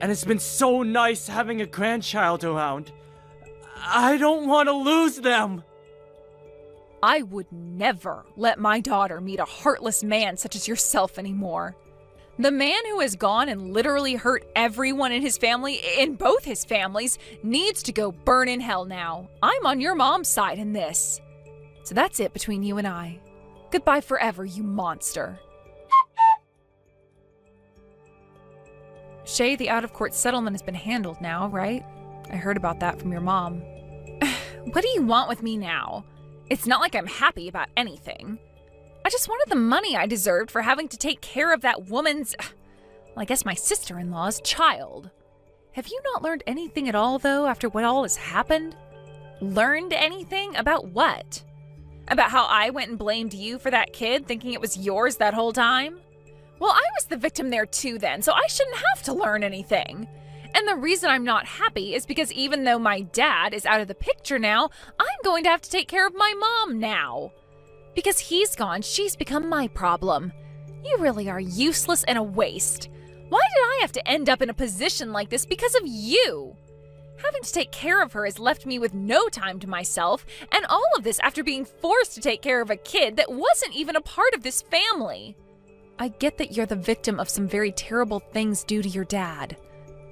and it's been so nice having a grandchild around. I don't want to lose them. I would never let my daughter meet a heartless man such as yourself anymore. The man who has gone and literally hurt everyone in his family, in both his families, needs to go burn in hell now. I'm on your mom's side in this. So that's it between you and I. Goodbye forever, you monster. Shay, the out-of-court settlement has been handled now, right? I heard about that from your mom. What do you want with me now? It's not like I'm happy about anything. I just wanted the money I deserved for having to take care of that woman's, well, I guess my sister-in-law's child. Have you not learned anything at all, though, after what all has happened? Learned anything? About what? About how I went and blamed you for that kid, thinking it was yours that whole time? Well, I was the victim there too then, so I shouldn't have to learn anything. And the reason I'm not happy is because even though my dad is out of the picture now, I'm going to have to take care of my mom now. Because he's gone, she's become my problem. You really are useless and a waste. Why did I have to end up in a position like this because of you? Having to take care of her has left me with no time to myself, and all of this after being forced to take care of a kid that wasn't even a part of this family. I get that you're the victim of some very terrible things due to your dad.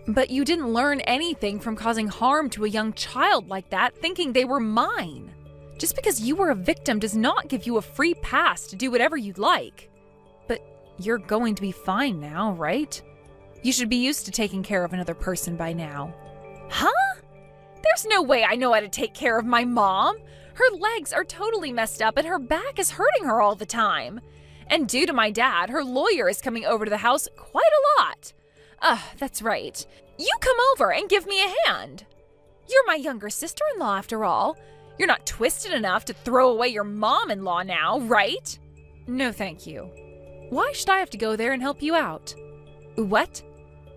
But you didn't learn anything from causing harm to a young child like that, thinking they were mine. Just because you were a victim does not give you a free pass to do whatever you'd like. But you're going to be fine now, right? You should be used to taking care of another person by now. Huh? There's no way I know how to take care of my mom. Her legs are totally messed up and her back is hurting her all the time. And due to my dad, her lawyer is coming over to the house quite a lot. That's right. You come over and give me a hand. You're my younger sister-in-law after all. You're not twisted enough to throw away your mom-in-law now, right? No, thank you. Why should I have to go there and help you out? What?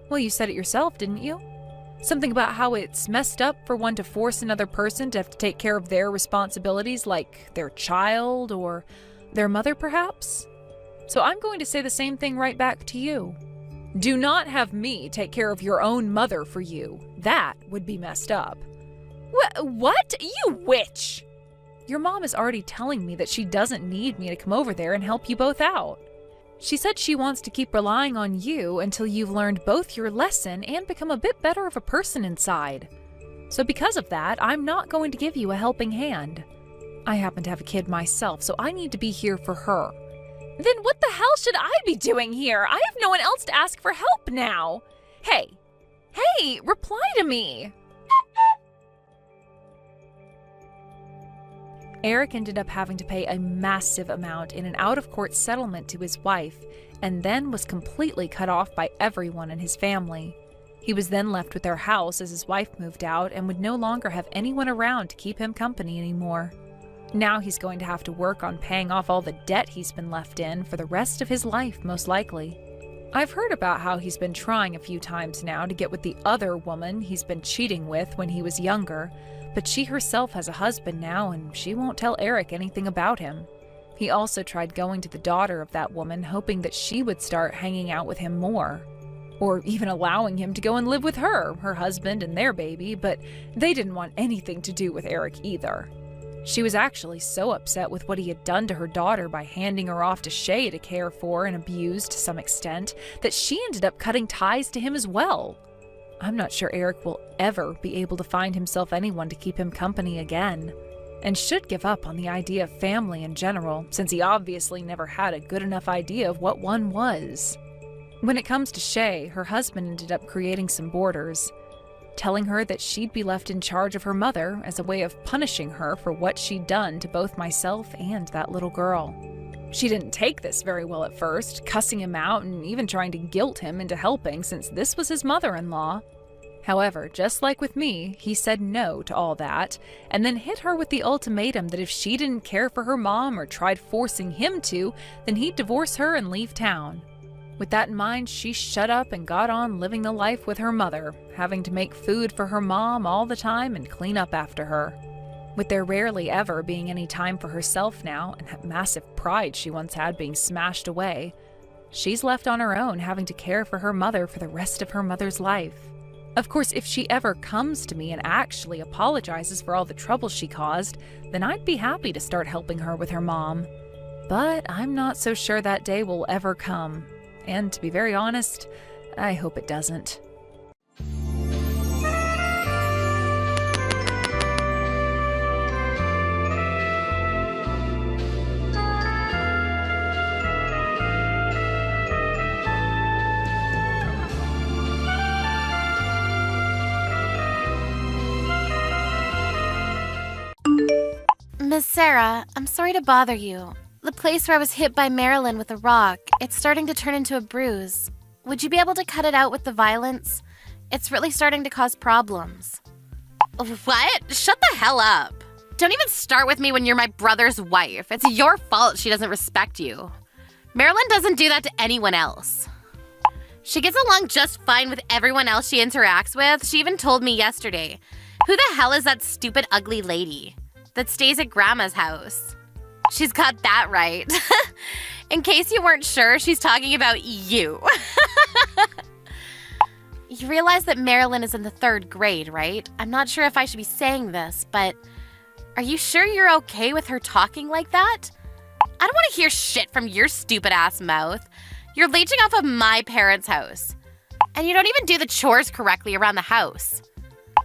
Well, you said it yourself, didn't you? Something about how it's messed up for one to force another person to have to take care of their responsibilities, like their child or their mother, perhaps? So I'm going to say the same thing right back to you. Do not have me take care of your own mother for you. That would be messed up. What? You witch! Your mom is already telling me that she doesn't need me to come over there and help you both out. She said she wants to keep relying on you until you've learned both your lesson and become a bit better of a person inside. So because of that, I'm not going to give you a helping hand. I happen to have a kid myself, so I need to be here for her. Then what the hell should I be doing here? I have no one else to ask for help now. Hey, reply to me. Eric ended up having to pay a massive amount in an out-of-court settlement to his wife, and then was completely cut off by everyone in his family. He was then left with their house as his wife moved out and would no longer have anyone around to keep him company anymore. Now he's going to have to work on paying off all the debt he's been left in for the rest of his life, most likely. I've heard about how he's been trying a few times now to get with the other woman he's been cheating with when he was younger, but she herself has a husband now and she won't tell Eric anything about him. He also tried going to the daughter of that woman, hoping that she would start hanging out with him more. Or even allowing him to go and live with her husband and their baby, but they didn't want anything to do with Eric either. She was actually so upset with what he had done to her daughter by handing her off to Shay to care for and abuse to some extent, that she ended up cutting ties to him as well. I'm not sure Eric will ever be able to find himself anyone to keep him company again, and should give up on the idea of family in general, since he obviously never had a good enough idea of what one was. When it comes to Shay, her husband ended up creating some borders, telling her that she'd be left in charge of her mother as a way of punishing her for what she'd done to both myself and that little girl. She didn't take this very well at first, cussing him out and even trying to guilt him into helping since this was his mother-in-law. However, just like with me, he said no to all that, and then hit her with the ultimatum that if she didn't care for her mom or tried forcing him to, then he'd divorce her and leave town. With that in mind, she shut up and got on living the life with her mother, having to make food for her mom all the time and clean up after her. With there rarely ever being any time for herself now, and that massive pride she once had being smashed away, she's left on her own having to care for her mother for the rest of her mother's life. Of course, if she ever comes to me and actually apologizes for all the trouble she caused, then I'd be happy to start helping her with her mom. But I'm not so sure that day will ever come. And to be very honest, I hope it doesn't. Miss Sarah, I'm sorry to bother you. The place where I was hit by Marilyn with a rock, it's starting to turn into a bruise. Would you be able to cut it out with the violence? It's really starting to cause problems. What? Shut the hell up. Don't even start with me when you're my brother's wife. It's your fault she doesn't respect you. Marilyn doesn't do that to anyone else. She gets along just fine with everyone else she interacts with. She even told me yesterday. Who the hell is that stupid ugly lady that stays at Grandma's house? She's got that right. In case you weren't sure, she's talking about you. You realize that Marilyn is in the 3rd grade, right? I'm not sure if I should be saying this, but are you sure you're okay with her talking like that? I don't want to hear shit from your stupid ass mouth. You're leeching off of my parents' house. And you don't even do the chores correctly around the house.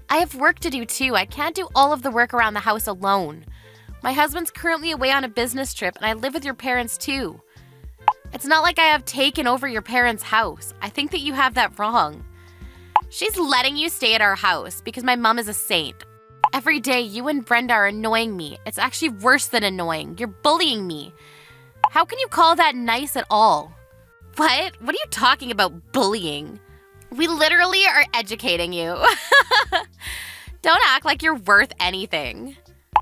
I have work to do too. I can't do all of the work around the house alone. My husband's currently away on a business trip and I live with your parents too. It's not like I have taken over your parents' house. I think that you have that wrong. She's letting you stay at our house because my mom is a saint. Every day you and Brenda are annoying me. It's actually worse than annoying. You're bullying me. How can you call that nice at all? What? What are you talking about, bullying? We literally are educating you. Don't act like you're worth anything.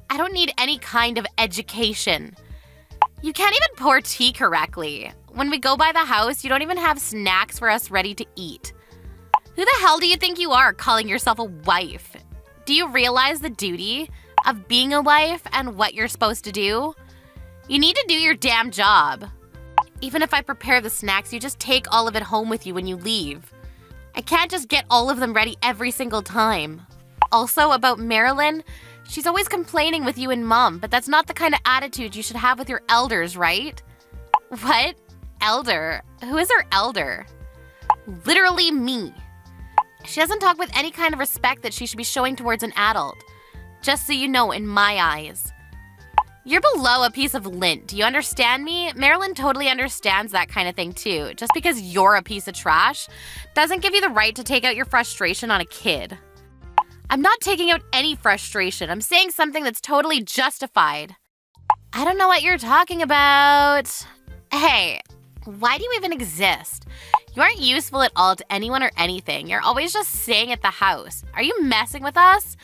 I don't need any kind of education. You can't even pour tea correctly. When we go by the house, you don't even have snacks for us ready to eat. Who the hell do you think you are calling yourself a wife? Do you realize the duty of being a wife and what you're supposed to do? You need to do your damn job. Even if I prepare the snacks, you just take all of it home with you when you leave. I can't just get all of them ready every single time. Also, about Marilyn, she's always complaining with you and Mom, but that's not the kind of attitude you should have with your elders, right? What? Elder? Who is her elder? Literally me. She doesn't talk with any kind of respect that she should be showing towards an adult. Just so you know, in my eyes. You're below a piece of lint. Do you understand me? Marilyn totally understands that kind of thing too. Just because you're a piece of trash doesn't give you the right to take out your frustration on a kid. I'm not taking out any frustration. I'm saying something that's totally justified. I don't know what you're talking about. Hey, why do you even exist? You aren't useful at all to anyone or anything. You're always just staying at the house. Are you messing with us?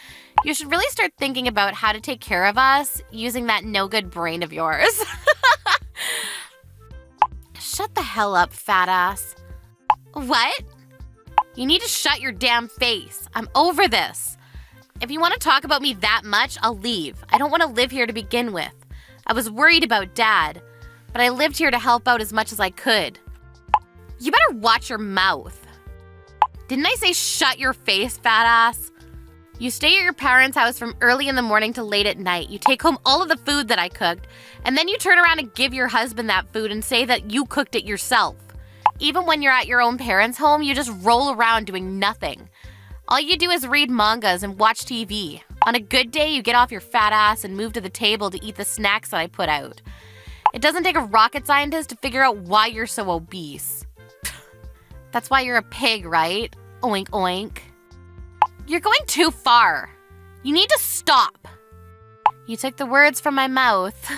You should really start thinking about how to take care of us using that no-good brain of yours. Shut the hell up, fat ass. What? You need to shut your damn face. I'm over this. If you want to talk about me that much, I'll leave. I don't want to live here to begin with. I was worried about Dad, but I lived here to help out as much as I could. You better watch your mouth. Didn't I say shut your face, fat ass? You stay at your parents' house from early in the morning to late at night. You take home all of the food that I cooked, and then you turn around and give your husband that food and say that you cooked it yourself. Even when you're at your own parents' home, you just roll around doing nothing. All you do is read mangas and watch TV. On a good day, you get off your fat ass and move to the table to eat the snacks that I put out. It doesn't take a rocket scientist to figure out why you're so obese. That's why you're a pig, right? Oink, oink. You're going too far. You need to stop. You took the words from my mouth.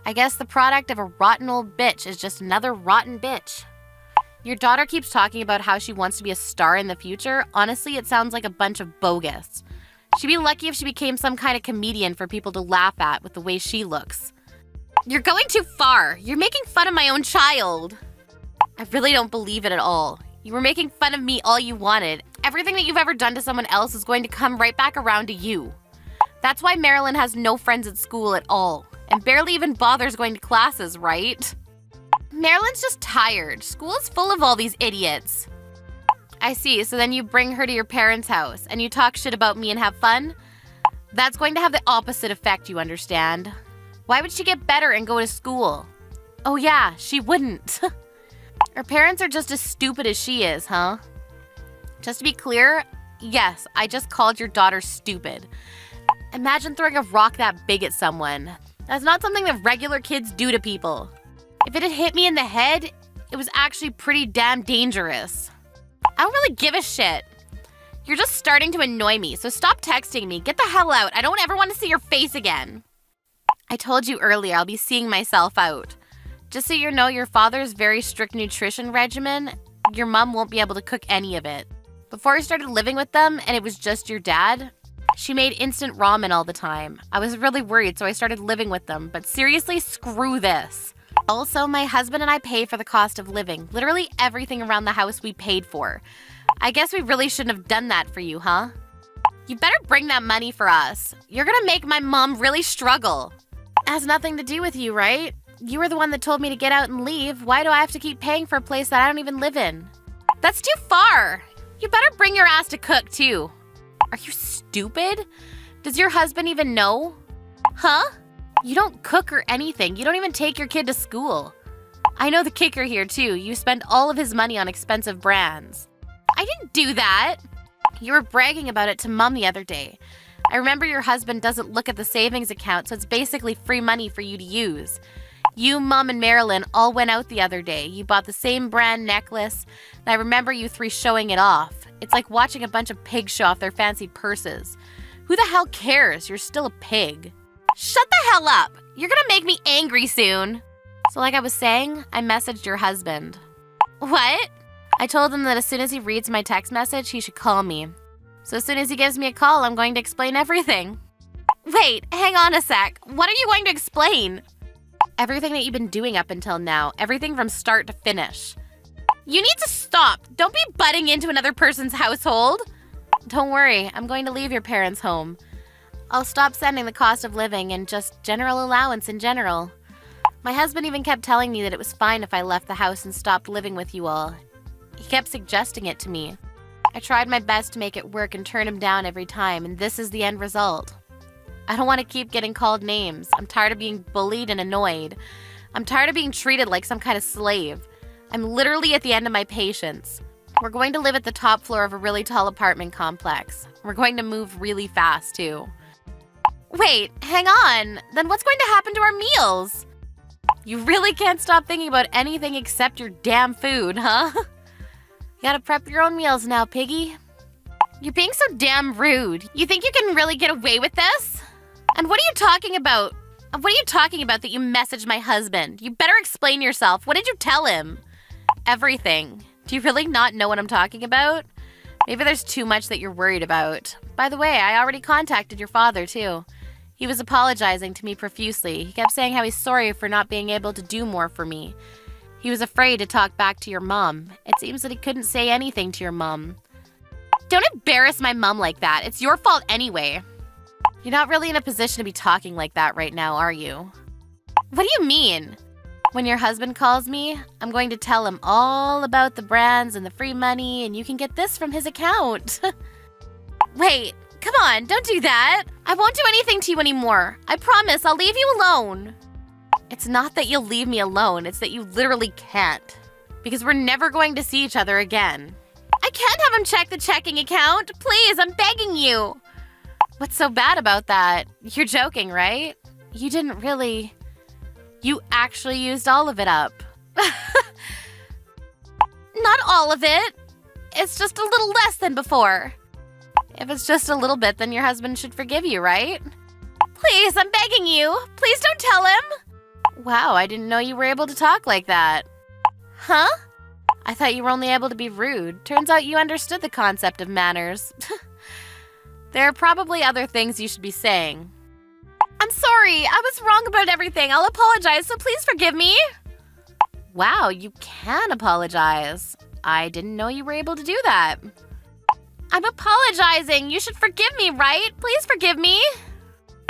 I guess the product of a rotten old bitch is just another rotten bitch. Your daughter keeps talking about how she wants to be a star in the future. Honestly, it sounds like a bunch of bogus. She'd be lucky if she became some kind of comedian for people to laugh at with the way she looks. You're going too far. You're making fun of my own child. I really don't believe it at all. You were making fun of me all you wanted. Everything that you've ever done to someone else is going to come right back around to you. That's why Marilyn has no friends at school at all, and barely even bothers going to classes, right? Marilyn's just tired. School is full of all these idiots. I see, so then you bring her to your parents' house, and you talk shit about me and have fun? That's going to have the opposite effect, you understand? Why would she get better and go to school? Oh yeah, she wouldn't. Her parents are just as stupid as she is, huh? Just to be clear, yes, I just called your daughter stupid. Imagine throwing a rock that big at someone. That's not something that regular kids do to people. If it had hit me in the head, it was actually pretty damn dangerous. I don't really give a shit. You're just starting to annoy me, so stop texting me. Get the hell out. I don't ever want to see your face again. I told you earlier I'll be seeing myself out. Just so you know, your father's very strict nutrition regimen, your mom won't be able to cook any of it. Before I started living with them and it was just your dad, she made instant ramen all the time. I was really worried, so I started living with them. But seriously, screw this. Also, my husband and I pay for the cost of living. Literally everything around the house we paid for. I guess we really shouldn't have done that for you, huh? You better bring that money for us. You're gonna make my mom really struggle. It has nothing to do with you, right? You were the one that told me to get out and leave. Why do I have to keep paying for a place that I don't even live in? That's too far. You better bring your ass to cook, too. Are you stupid? Does your husband even know? Huh? You don't cook or anything. You don't even take your kid to school. I know the kicker here too. You spend all of his money on expensive brands. I didn't do that. You were bragging about it to Mom the other day. I remember your husband doesn't look at the savings account, so it's basically free money for you to use. You, Mom, and Marilyn all went out the other day. You bought the same brand necklace, and I remember you three showing it off. It's like watching a bunch of pigs show off their fancy purses. Who the hell cares? You're still a pig. Shut the hell up! You're gonna make me angry soon. So like I was saying, I messaged your husband. What? I told him that as soon as he reads my text message, he should call me. So as soon as he gives me a call, I'm going to explain everything. Wait, hang on a sec. What are you going to explain? Everything that you've been doing up until now. Everything from start to finish. You need to stop. Don't be butting into another person's household. Don't worry, I'm going to leave your parents' home. I'll stop sending the cost of living and just general allowance in general. My husband even kept telling me that it was fine if I left the house and stopped living with you all. He kept suggesting it to me. I tried my best to make it work and turn him down every time, and this is the end result. I don't want to keep getting called names. I'm tired of being bullied and annoyed. I'm tired of being treated like some kind of slave. I'm literally at the end of my patience. We're going to live at the top floor of a really tall apartment complex. We're going to move really fast, too. Wait, hang on. Then what's going to happen to our meals? You really can't stop thinking about anything except your damn food, huh? You gotta prep your own meals now, piggy. You're being so damn rude. You think you can really get away with this? And what are you talking about? What are you talking about that you messaged my husband? You better explain yourself. What did you tell him? Everything. Do you really not know what I'm talking about? Maybe there's too much that you're worried about. By the way, I already contacted your father, too. He was apologizing to me profusely. He kept saying how he's sorry for not being able to do more for me. He was afraid to talk back to your mom. It seems that he couldn't say anything to your mom. Don't embarrass my mom like that. It's your fault anyway. You're not really in a position to be talking like that right now, are you? What do you mean? When your husband calls me, I'm going to tell him all about the brands and the free money, and you can get this from his account. Wait, come on, don't do that. I won't do anything to you anymore. I promise, I'll leave you alone. It's not that you'll leave me alone, it's that you literally can't. Because we're never going to see each other again. I can't have him check the checking account. Please, I'm begging you. What's so bad about that? You're joking, right? You didn't really... You actually used all of it up. Not all of it. It's just a little less than before. If it's just a little bit, then your husband should forgive you, right? Please, I'm begging you. Please don't tell him. Wow, I didn't know you were able to talk like that. Huh? I thought you were only able to be rude. Turns out you understood the concept of manners. There are probably other things you should be saying. I'm sorry. I was wrong about everything. I'll apologize, so please forgive me. Wow, you can apologize. I didn't know you were able to do that. I'm apologizing. You should forgive me, right? Please forgive me.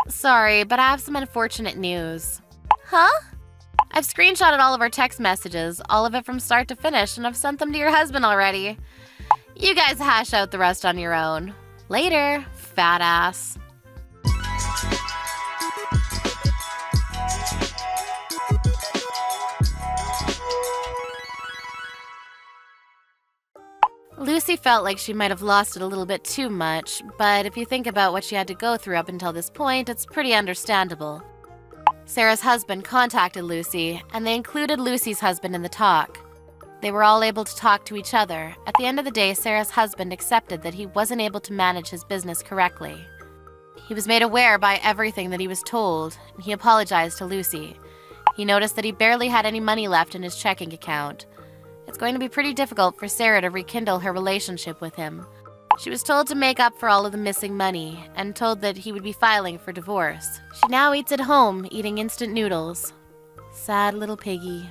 Sorry, but I have some unfortunate news. Huh? I've screenshotted all of our text messages, all of it from start to finish, and I've sent them to your husband already. You guys hash out the rest on your own. Later, fat ass. Lucy felt like she might have lost it a little bit too much, but if you think about what she had to go through up until this point, it's pretty understandable. Sarah's husband contacted Lucy, and they included Lucy's husband in the talk. They were all able to talk to each other. At the end of the day, Sarah's husband accepted that he wasn't able to manage his business correctly. He was made aware by everything that he was told, and he apologized to Lucy. He noticed that he barely had any money left in his checking account. It's going to be pretty difficult for Sarah to rekindle her relationship with him. She was told to make up for all of the missing money, and told that he would be filing for divorce. She now eats at home, eating instant noodles. Sad little piggy.